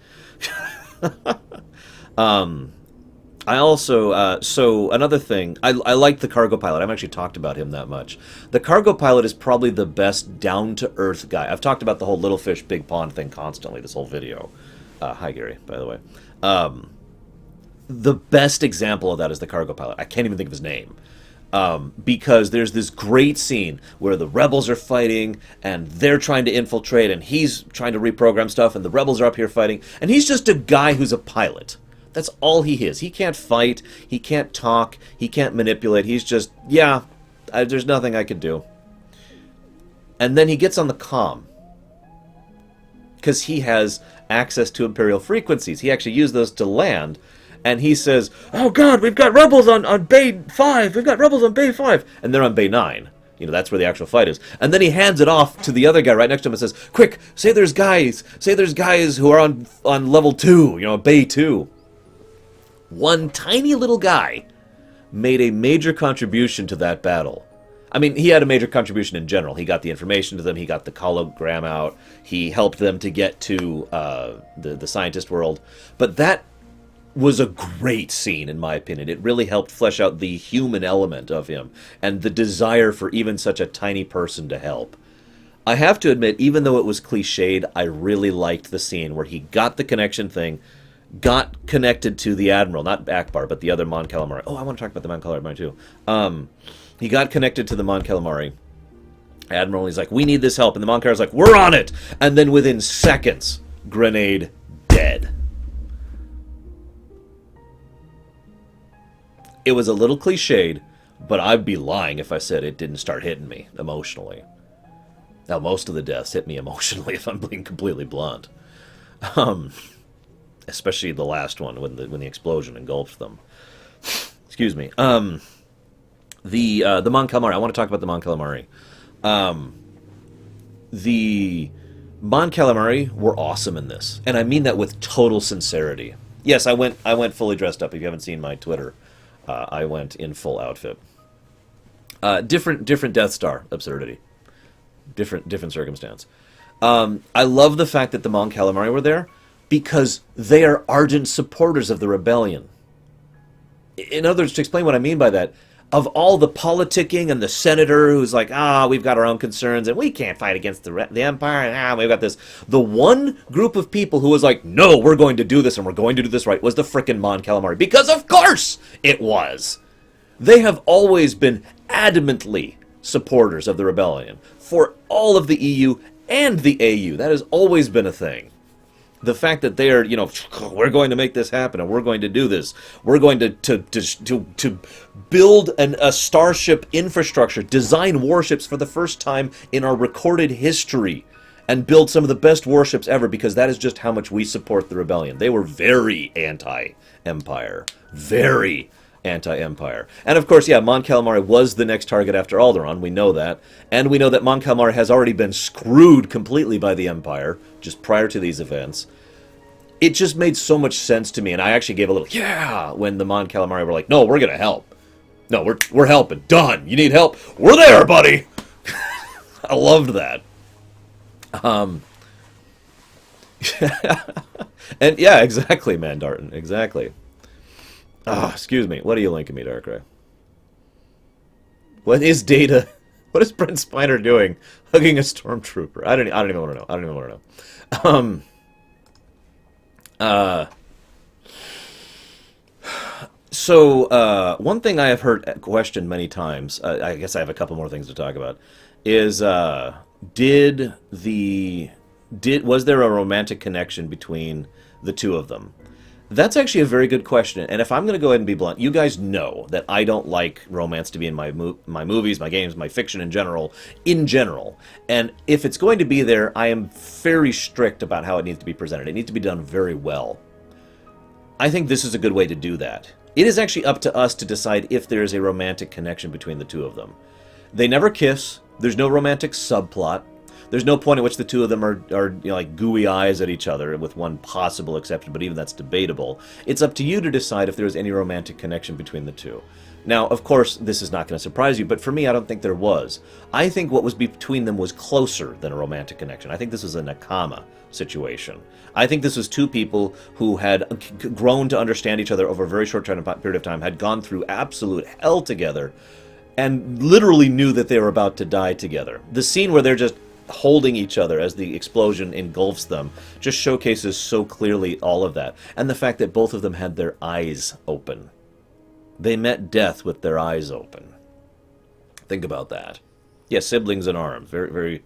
I also, so another thing, I liked the cargo pilot. I haven't actually talked about him that much. The cargo pilot is probably the best down-to-earth guy. I've talked about the whole little fish, big pond thing constantly, this whole video. Hi, Gary, by the way. The best example of that is the cargo pilot. I can't even think of his name. Because there's this great scene where the rebels are fighting, and they're trying to infiltrate, and he's trying to reprogram stuff, and the rebels are up here fighting, and he's just a guy who's a pilot. That's all he is. He can't fight, he can't talk, he can't manipulate, he's just, yeah, there's nothing I could do. And then he gets on the comm, because he has access to Imperial frequencies. He actually used those to land, and he says, "Oh God, we've got rebels on Bay 5, we've got rebels on Bay 5, and they're on Bay 9. You know, that's where the actual fight is. And then he hands it off to the other guy right next to him and says, "Quick, say there's guys who are on level 2, you know, Bay 2. One tiny little guy made a major contribution to that battle. I mean, he had a major contribution in general. He got the information to them, he got the hologram out, he helped them to get to the scientist world. But that was a great scene, in my opinion. It really helped flesh out the human element of him, and the desire for even such a tiny person to help. I have to admit, even though it was cliched, I really liked the scene where he got the connection thing, got connected to the Admiral, not Akbar, but the other Mon Calamari. Oh, I want to talk about the Mon Calamari too. He got connected to the Mon Calamari Admiral. He's like, we need this help. And the Mon Calamari's like, we're on it. And then within seconds, grenade, dead. It was a little cliched, but I'd be lying if I said it didn't start hitting me emotionally. Now, most of the deaths hit me emotionally, if I'm being completely blunt. Especially the last one, when the explosion engulfed them. Excuse me. The Mon Calamari. I want to talk about the Mon Calamari. The Mon Calamari were awesome in this, and I mean that with total sincerity. Yes, I went fully dressed up. If you haven't seen my Twitter, I went in full outfit. Different Death Star absurdity. Different circumstance. I love the fact that the Mon Calamari were there because they are ardent supporters of the rebellion. In other words, to explain what I mean by that, of all the politicking and the senator who's like, we've got our own concerns and we can't fight against the Empire, and we've got this. The one group of people who was like, no, we're going to do this and we're going to do this right was the frickin' Mon Calamari. Because of course it was. They have always been adamantly supporters of the rebellion for all of the EU and the AU. That has always been a thing. The fact that they are, we're going to make this happen and we're going to do this. We're going to build a starship infrastructure, design warships for the first time in our recorded history, and build some of the best warships ever, because that is just how much we support the rebellion. They were very anti-Empire. Very anti-Empire. And of course, Mon Calamari was the next target after Alderaan. We know that. And we know that Mon Calamari has already been screwed completely by the Empire just prior to these events. It just made so much sense to me, and I actually gave a little when the Mon Calamari were like, no, we're going to help. No, we're helping. Done. You need help? We're there, buddy. I loved that. And exactly, Mandarton. Exactly. Excuse me. What are you linking me, Darkrai? What is Data? What is Brent Spiner doing? Hugging a stormtrooper. I don't even want to know. I don't even want to know. So, one thing I have heard questioned many times, I guess I have a couple more things to talk about, is, was there a romantic connection between the two of them? That's actually a very good question, and if I'm going to go ahead and be blunt, you guys know that I don't like romance to be in my movies, my games, my fiction in general, and if it's going to be there, I am very strict about how it needs to be presented. It needs to be done very well. I think this is a good way to do that. It is actually up to us to decide if there is a romantic connection between the two of them. They never kiss, there's no romantic subplot. There's no point at which the two of them are like gooey eyes at each other, with one possible exception, but even that's debatable. It's up to you to decide if there's any romantic connection between the two. Now, of course, this is not going to surprise you, but for me, I don't think there was. I think what was between them was closer than a romantic connection. I think this was a Nakama situation. I think this was two people who had grown to understand each other over a very short period of time, had gone through absolute hell together, and literally knew that they were about to die together. The scene where they're just holding each other as the explosion engulfs them just showcases so clearly all of that. And the fact that both of them had their eyes open. They met death with their eyes open. Think about that. Yeah, siblings in arms. Very, very,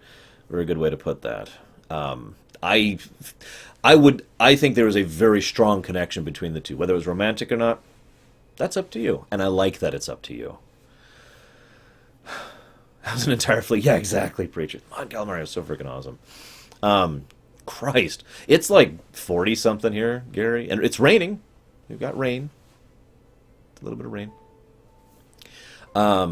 very good way to put that. I think there was a very strong connection between the two. Whether it was romantic or not, that's up to you. And I like that it's up to you. That was an entire fleet. Yeah, exactly, Preacher. Mon Calamari is so freaking awesome. Christ. It's like 40-something here, Gary. And it's raining. We've got rain. A little bit of rain. I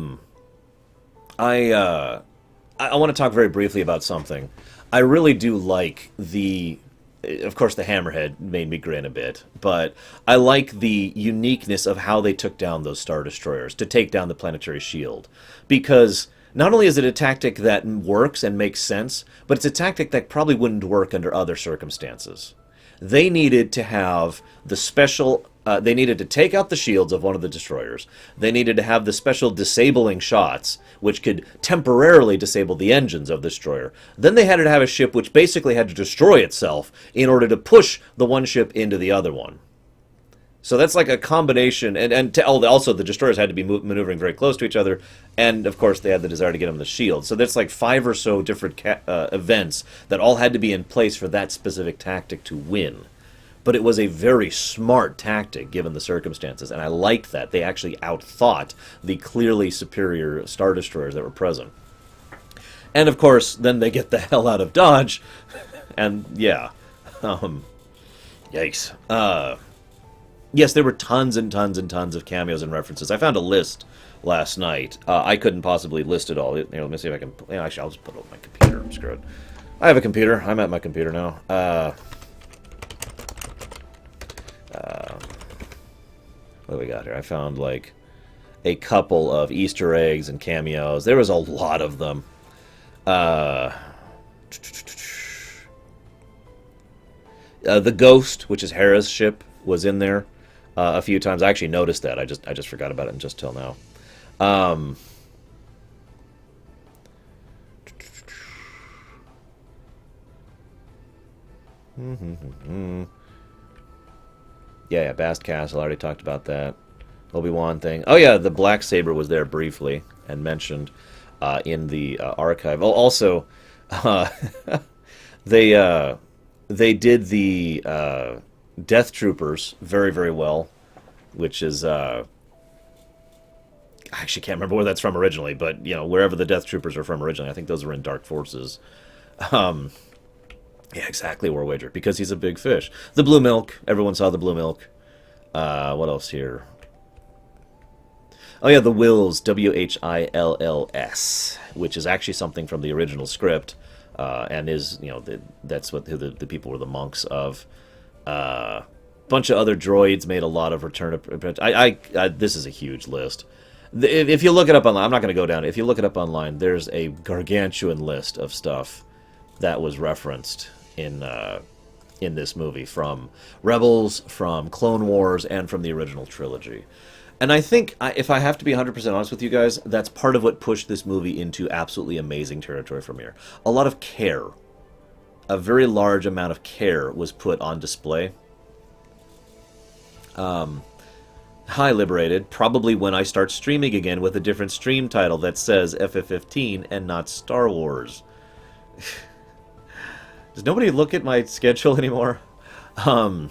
want to talk very briefly about something. I really do like of course, the hammerhead made me grin a bit, but I like the uniqueness of how they took down those Star Destroyers, to take down the planetary shield. Because not only is it a tactic that works and makes sense, but it's a tactic that probably wouldn't work under other circumstances. They needed to have the special. They needed to take out the shields of one of the destroyers. They needed to have the special disabling shots, which could temporarily disable the engines of the destroyer. Then they had to have a ship which basically had to destroy itself in order to push the one ship into the other one. So that's like a combination, and also the destroyers had to be maneuvering very close to each other, and of course they had the desire to get them the shield. So that's like 5 or so different events that all had to be in place for that specific tactic to win. But it was a very smart tactic given the circumstances, and I liked that. They actually outthought the clearly superior Star Destroyers that were present. And of course, then they get the hell out of Dodge, and yeah. Yikes. Yes, there were tons and tons and tons of cameos and references. I found a list last night. I couldn't possibly list it all. Here, let me see if I can... Yeah, actually, I'll just put it on my computer. I'm screwed. I have a computer. I'm at my computer now. What do we got here? I found, like, a couple of Easter eggs and cameos. There was a lot of them. The Ghost, which is Hera's ship, was in there a few times. I actually noticed that. I just forgot about it just till now. Yeah, Bast Castle. I already talked about that. Obi-Wan thing. Oh yeah, the Black Saber was there briefly and mentioned in the archive. Oh, also, they did the Death Troopers very, very well, which is I actually can't remember where that's from originally, but you know, wherever the Death Troopers are from originally, I think those were in Dark Forces. Yeah, exactly, War Wager, because he's a big fish. The blue milk, everyone saw the blue milk. What else here? Oh yeah, the Wills, Whills, which is actually something from the original script, and is, you know, that's what the people were the monks of. Bunch of other droids made a lot of return. This is a huge list. If you look it up online, I'm not going to go down. If you look it up online, there's a gargantuan list of stuff that was referenced in this movie, from Rebels, from Clone Wars, and from the original trilogy. And I think, if I have to be 100% honest with you guys, that's part of what pushed this movie into absolutely amazing territory from here. A lot of care, a very large amount of care was put on display. Hi, Liberated. Probably when I start streaming again with a different stream title that says FF15 and not Star Wars. Does nobody look at my schedule anymore? But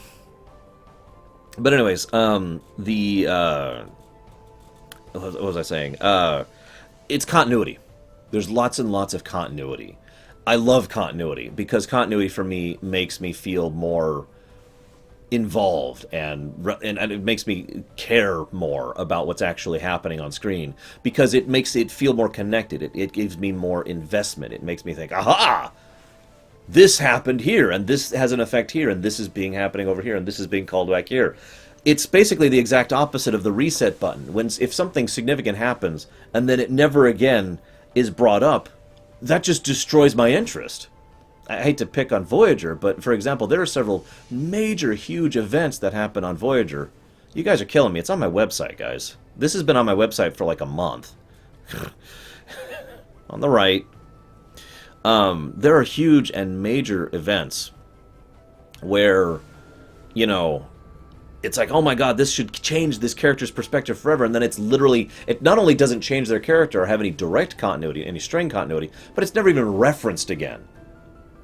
anyways, what was I saying? It's continuity. There's lots and lots of continuity. I love continuity, because continuity for me makes me feel more involved, and it makes me care more about what's actually happening on screen, because it makes it feel more connected. It gives me more investment. It makes me think, aha! This happened here, and this has an effect here, and this is happening over here, and this is being called back here. It's basically the exact opposite of the reset button. If something significant happens, and then it never again is brought up, that just destroys my interest. I hate to pick on Voyager, but for example, there are several major, huge events that happen on Voyager. You guys are killing me. It's on my website, guys. This has been on my website for like a month. On the right. There are huge and major events where, you know, it's like, oh my god, this should change this character's perspective forever, and then it's literally, it not only doesn't change their character or have any direct continuity, any string continuity, but it's never even referenced again.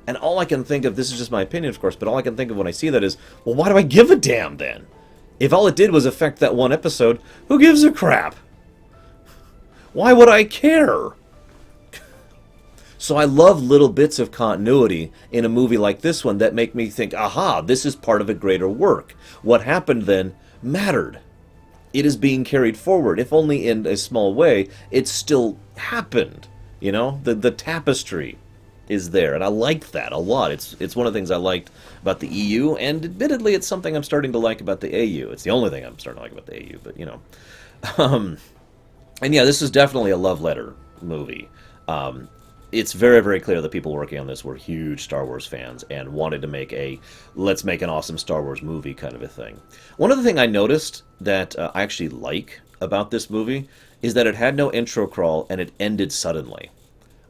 And all I can think of, this is just my opinion, of course, but all I can think of when I see that is, well, why do I give a damn then? If all it did was affect that one episode, who gives a crap? Why would I care? So I love little bits of continuity in a movie like this one that make me think, aha, this is part of a greater work. What happened then mattered. It is being carried forward. If only in a small way, it still happened. You know, the tapestry is there, and I liked that a lot. It's one of the things I liked about the EU, and admittedly, it's something I'm starting to like about the AU. It's the only thing I'm starting to like about the AU, but you know. And yeah, this is definitely a love letter movie. it's very, very clear that people working on this were huge Star Wars fans and wanted to make a let's make an awesome Star Wars movie kind of a thing. One other thing I noticed that I actually like about this movie is that it had no intro crawl and it ended suddenly.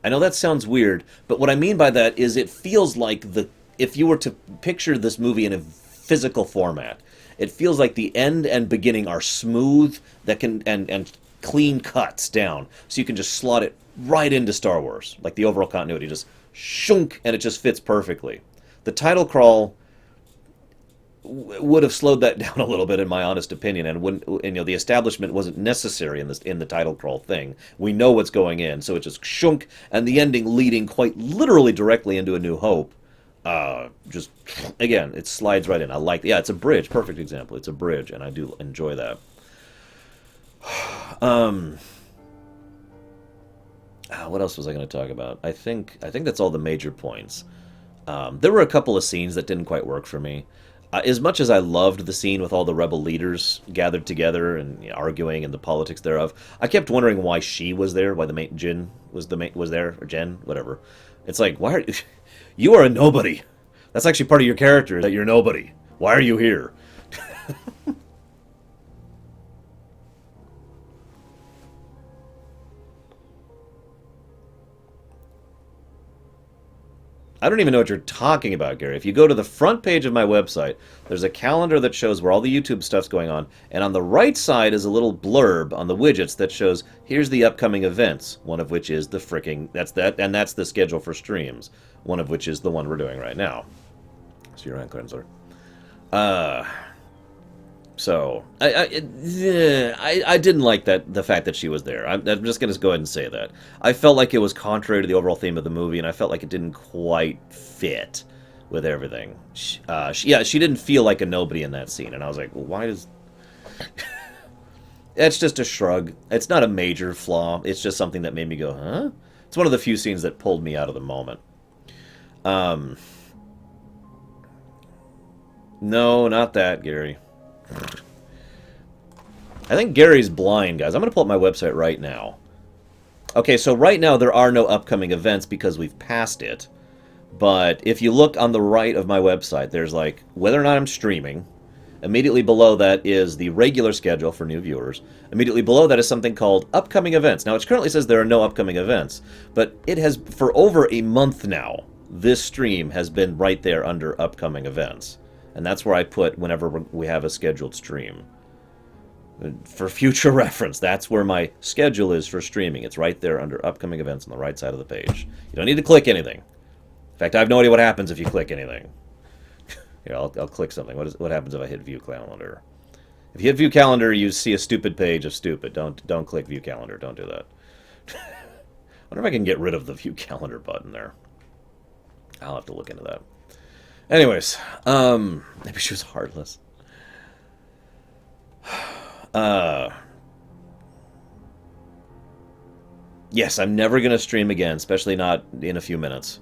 I know that sounds weird, but what I mean by that is it feels like the if you were to picture this movie in a physical format, it feels like the end and beginning are smooth that can and clean cuts down, so you can just slot it right into Star Wars, like the overall continuity, just shunk, and it just fits perfectly. The title crawl would have slowed that down a little bit, in my honest opinion, and wouldn't, and, you know, the establishment wasn't necessary in this in the title crawl thing. We know what's going in, so it just shunk, and the ending leading quite literally directly into A New Hope. Just again, it slides right in. I like, yeah, it's a bridge, perfect example. It's a bridge, and I do enjoy that. What else was I going to talk about? I think that's all the major points. There were a couple of scenes that didn't quite work for me. As much as I loved the scene with all the rebel leaders gathered together and, you know, arguing and the politics thereof, I kept wondering why she was there, why the main Jyn was there, or Jen, whatever. It's like, why are you are a nobody? That's actually part of your character, that you're nobody. Why are you here? I don't even know what you're talking about, Gary. If you go to the front page of my website, there's a calendar that shows where all the YouTube stuff's going on, and on the right side is a little blurb on the widgets that shows here's the upcoming events, one of which is the fricking that's the schedule for streams, one of which is the one we're doing right now. So your hand cleanser. So I didn't like the fact that she was there. I'm just going to go ahead and say that. I felt like it was contrary to the overall theme of the movie, and I felt like it didn't quite fit with everything. She didn't feel like a nobody in that scene, and I was like, well, why does... It's just a shrug. It's not a major flaw. It's just something that made me go, huh? It's one of the few scenes that pulled me out of the moment. No, not that, Gary. I think Gary's blind, guys. I'm going to pull up my website right now. Okay, so right now there are no upcoming events because we've passed it. But if you look on the right of my website, there's like whether or not I'm streaming. Immediately below that is the regular schedule for new viewers. Immediately below that is something called upcoming events. Now, it currently says there are no upcoming events, but it has, for over a month now, this stream has been right there under upcoming events. And that's where I put whenever we have a scheduled stream. For future reference, that's where my schedule is for streaming. It's right there under upcoming events on the right side of the page. You don't need to click anything. In fact, I have no idea what happens if you click anything. Here, I'll click something. What happens if I hit view calendar? If you hit view calendar, you see a stupid page of stupid. Don't click view calendar. Don't do that. I wonder if I can get rid of the view calendar button there. I'll have to look into that. Anyways, maybe she was heartless. Yes, I'm never going to stream again, especially not in a few minutes,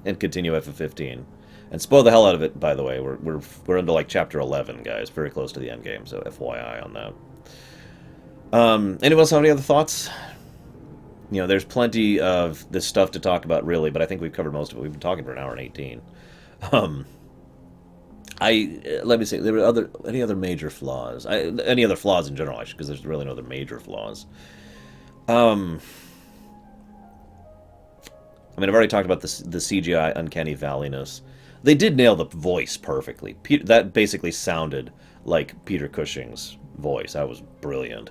and continue FF15. And spoil the hell out of it, by the way. We're into like chapter 11, guys, very close to the end game, so FYI on that. Anyone else have any other thoughts? You know, there's plenty of this stuff to talk about, really, but I think we've covered most of it. We've been talking for an hour and 18. Let me see. There were any other major flaws? Any other flaws in general, actually, because there's really no other major flaws. I mean, I've already talked about the CGI uncanny valleyness. They did nail the voice perfectly. That basically sounded like Peter Cushing's voice. That was brilliant.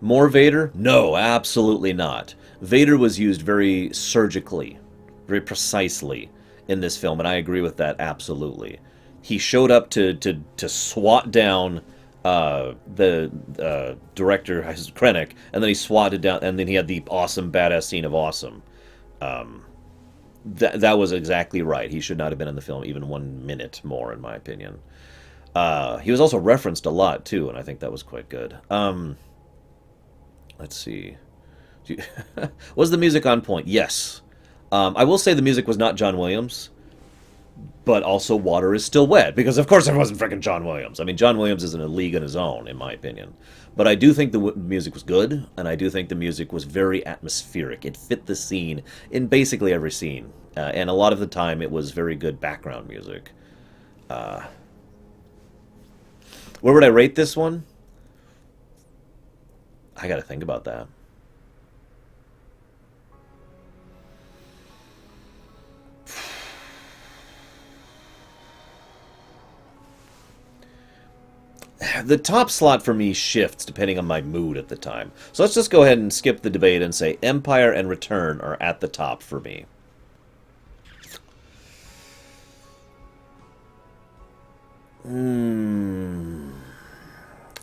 More Vader? No, absolutely not. Vader was used very surgically, very precisely in this film, and I agree with that absolutely. He showed up to swat down the director, Krennic, and then he swatted down, and then he had the awesome, badass scene of awesome. That was exactly right. He should not have been in the film even 1 minute more, in my opinion. He was also referenced a lot, too, and I think that was quite good. Let's see. Was the music on point? Yes. I will say the music was not John Williams, but also water is still wet, because of course it wasn't freaking John Williams. I mean, John Williams is in a league in his own, in my opinion. But I do think the music was good, and I do think the music was very atmospheric. It fit the scene in basically every scene. And a lot of the time it was very good background music. Where would I rate this one? I gotta think about that. The top slot for me shifts depending on my mood at the time. So let's just go ahead and skip the debate and say Empire and Return are at the top for me.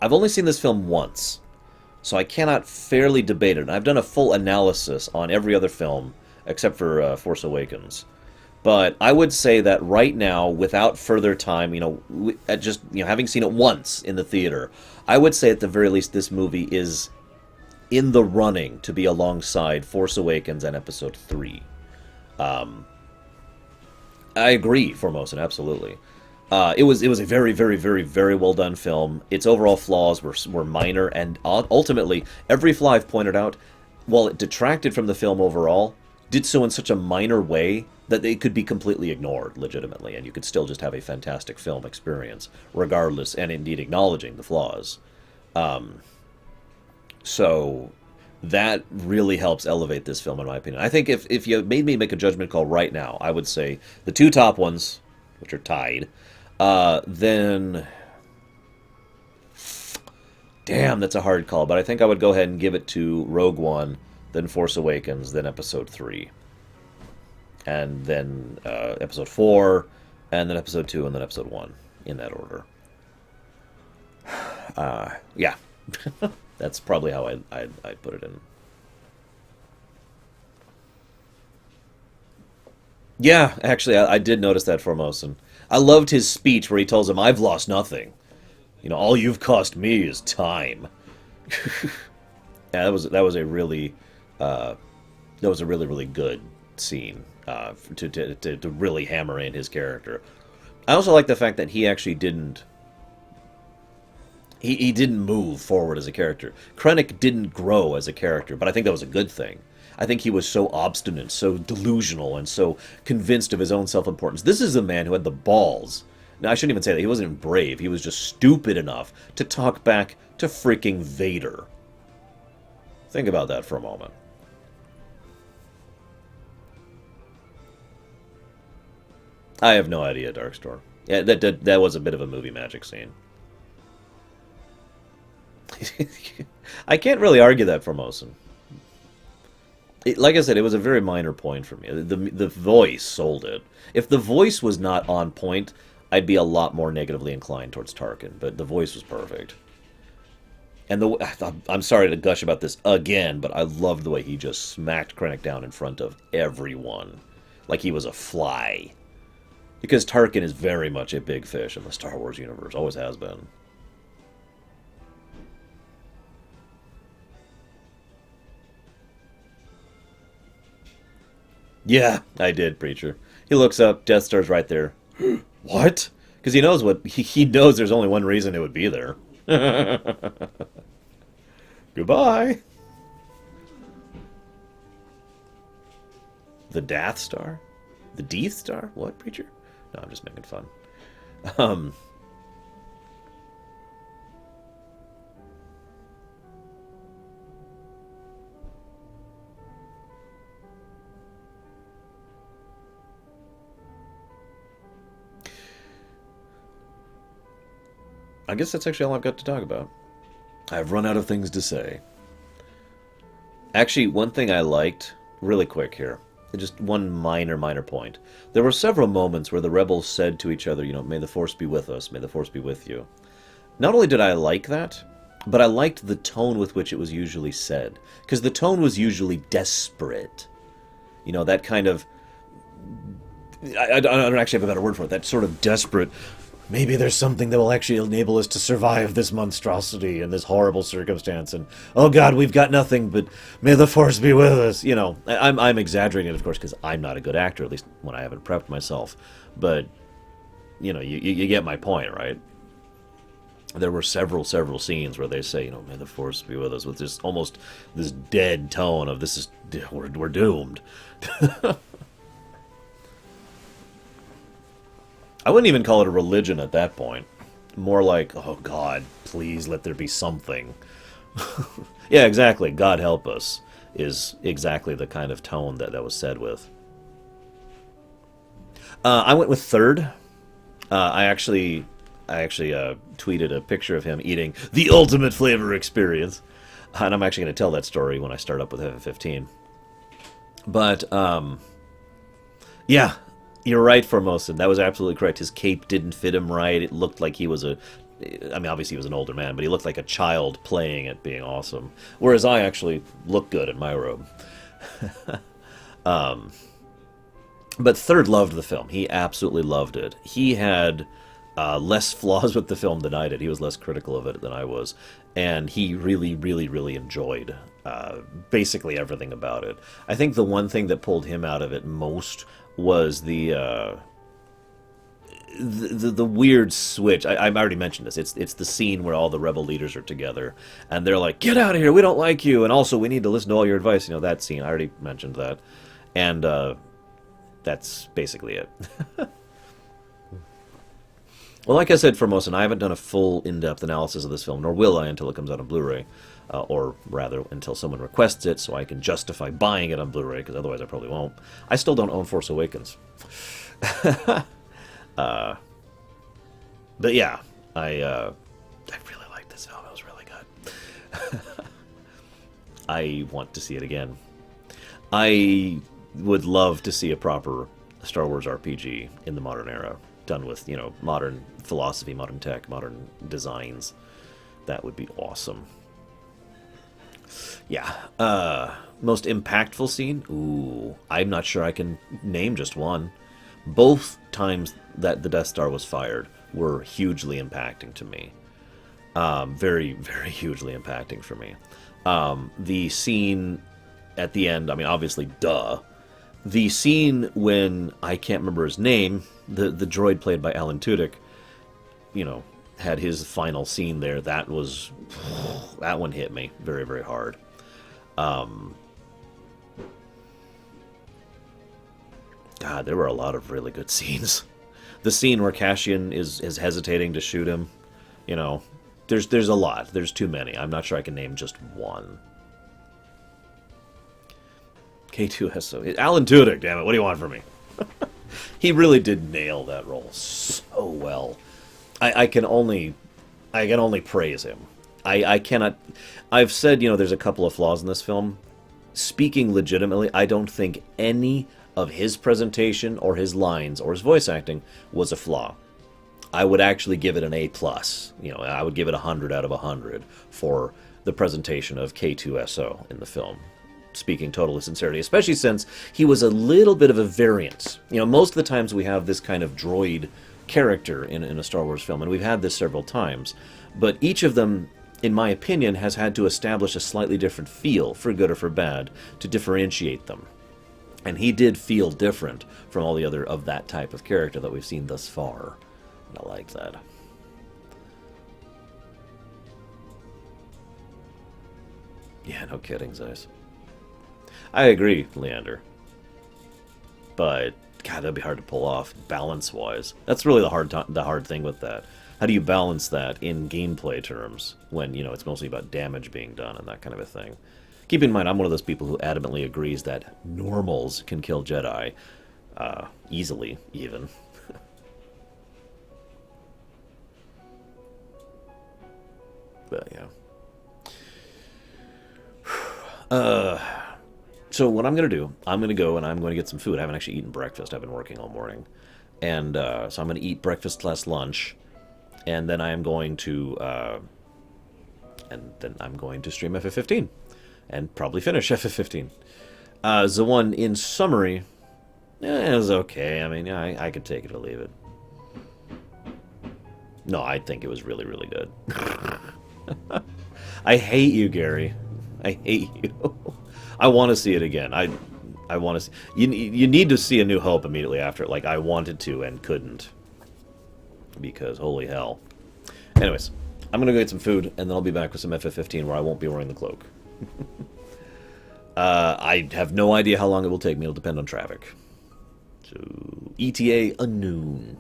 I've only seen this film once, so I cannot fairly debate it. And I've done a full analysis on every other film except for Force Awakens. But I would say that right now, without further time, just having seen it once in the theater, I would say at the very least this movie is in the running to be alongside Force Awakens and Episode 3. I agree, Formosan, absolutely. It was a very, very, very, very well done film. Its overall flaws were minor, and ultimately, every flaw I've pointed out, while it detracted from the film overall, did so in such a minor way that it could be completely ignored, legitimately, and you could still just have a fantastic film experience, regardless, and indeed acknowledging the flaws. So that really helps elevate this film, in my opinion. I think if you made me make a judgment call right now, I would say the two top ones, which are tied, then... Damn, that's a hard call, but I think I would go ahead and give it to Rogue One, then Force Awakens, then Episode 3. And then Episode 4, and then Episode 2, and then Episode 1, in that order. Yeah. That's probably how I'd put it in. Yeah, actually, I did notice that Formosan. I loved his speech where he tells him, "I've lost nothing. All you've cost me is time." Yeah, that was a really really good scene to really hammer in his character. I also like the fact that he actually didn't he didn't move forward as a character. Krennic didn't grow as a character, but I think that was a good thing. I think he was so obstinate, so delusional, and so convinced of his own self-importance. This is a man who had the balls. Now, I shouldn't even say that. He wasn't brave. He was just stupid enough to talk back to freaking Vader. Think about that for a moment. I have no idea, Darkstorm. Yeah, that was a bit of a movie magic scene. I can't really argue that, Formosan. Like I said, it was a very minor point for me. The voice sold it. If the voice was not on point, I'd be a lot more negatively inclined towards Tarkin, but the voice was perfect. And I'm sorry to gush about this again, but I loved the way he just smacked Krennic down in front of everyone. Like he was a fly. Because Tarkin is very much a big fish in the Star Wars universe. Always has been. Yeah, I did, Preacher. He looks up, Death Star's right there. What? Because he knows he knows there's only one reason it would be there. Goodbye. The Death Star? The Death Star? What, Preacher? No, I'm just making fun. I guess that's actually all I've got to talk about. I've run out of things to say. Actually, one thing I liked, really quick here, just one minor point. There were several moments where the rebels said to each other, "May the Force be with us, may the Force be with you." Not only did I like that, but I liked the tone with which it was usually said. Because the tone was usually desperate. That kind of... I don't actually have a better word for it. That sort of desperate... Maybe there's something that will actually enable us to survive this monstrosity and this horrible circumstance. And, oh God, we've got nothing, but may the Force be with us. I'm exaggerating it, of course, because I'm not a good actor, at least when I haven't prepped myself. But you get my point, right? There were several scenes where they say, may the Force be with us, with this almost this dead tone of we're doomed. I wouldn't even call it a religion at that point. More like, oh God, please let there be something. Yeah, exactly. God help us is exactly the kind of tone that was said with. I went with third. I actually tweeted a picture of him eating the ultimate flavor experience, and I'm actually going to tell that story when I start up with FF15. But yeah, you're right, Formosan. That was absolutely correct. His cape didn't fit him right. It looked like he was obviously he was an older man, but he looked like a child playing it, being awesome. Whereas I actually look good in my robe. But Third loved the film. He absolutely loved it. He had less flaws with the film than I did. He was less critical of it than I was. And he really, really, really enjoyed basically everything about it. I think the one thing that pulled him out of it most was the weird switch. I've already mentioned this. It's the scene where all the rebel leaders are together, and they're like, "Get out of here! We don't like you, and also we need to listen to all your advice." That scene. I already mentioned that, and that's basically it. Well, like I said, Formosan, I haven't done a full in-depth analysis of this film, nor will I until it comes out on Blu-ray, or rather, until someone requests it, so I can justify buying it on Blu-ray, because otherwise I probably won't. I still don't own Force Awakens. But yeah, I really liked this film. It was really good. I want to see it again. I would love to see a proper Star Wars RPG in the modern era, done with, modern philosophy, modern tech, modern designs. That would be awesome. Yeah. Most impactful scene? Ooh, I'm not sure I can name just one. Both times that the Death Star was fired were hugely impacting to me. Very, very hugely impacting for me. The scene at the end, I mean, obviously, duh. The scene when, I can't remember his name, the droid played by Alan Tudyk, had his final scene there. That one hit me very, very hard. God, there were a lot of really good scenes. The scene where Cassian is hesitating to shoot him, there's a lot. There's too many. I'm not sure I can name just one. K2SO. Alan Tudyk, damn it. What do you want from me? He really did nail that role so well. I can only praise him. I cannot... I've said, there's a couple of flaws in this film. Speaking legitimately, I don't think any of his presentation or his lines or his voice acting was a flaw. I would actually give it an A+. I would give it 100 out of 100 for the presentation of K2SO in the film. Speaking totally sincerity, especially since he was a little bit of a variant. Most of the times we have this kind of droid character in a Star Wars film, and we've had this several times, but each of them, in my opinion, has had to establish a slightly different feel, for good or for bad, to differentiate them. And he did feel different from all the other of that type of character that we've seen thus far. And I like that. Yeah, no kidding, Zeiss. I agree, Leander. But, God, that'd be hard to pull off, balance-wise. That's really the hard thing with that. How do you balance that in gameplay terms when, it's mostly about damage being done and that kind of a thing? Keep in mind, I'm one of those people who adamantly agrees that normals can kill Jedi. Easily, even. But, yeah. So what I'm going to do, I'm going to go and I'm going to get some food. I haven't actually eaten breakfast. I've been working all morning. And so I'm going to eat breakfast / lunch. And then I am going to... stream FF15. And probably finish FF15. The one, in summary, it was okay. I mean, yeah, I could take it or leave it. No, I think it was really, really good. I hate you, Gary. I hate you. I want to see it again. I want to see... You need to see A New Hope immediately after it, like I wanted to and couldn't. because holy hell. Anyways, I'm gonna go get some food, and then I'll be back with some FF15 where I won't be wearing the cloak. I have no idea how long it will take me. It'll depend on traffic. So, ETA unknown.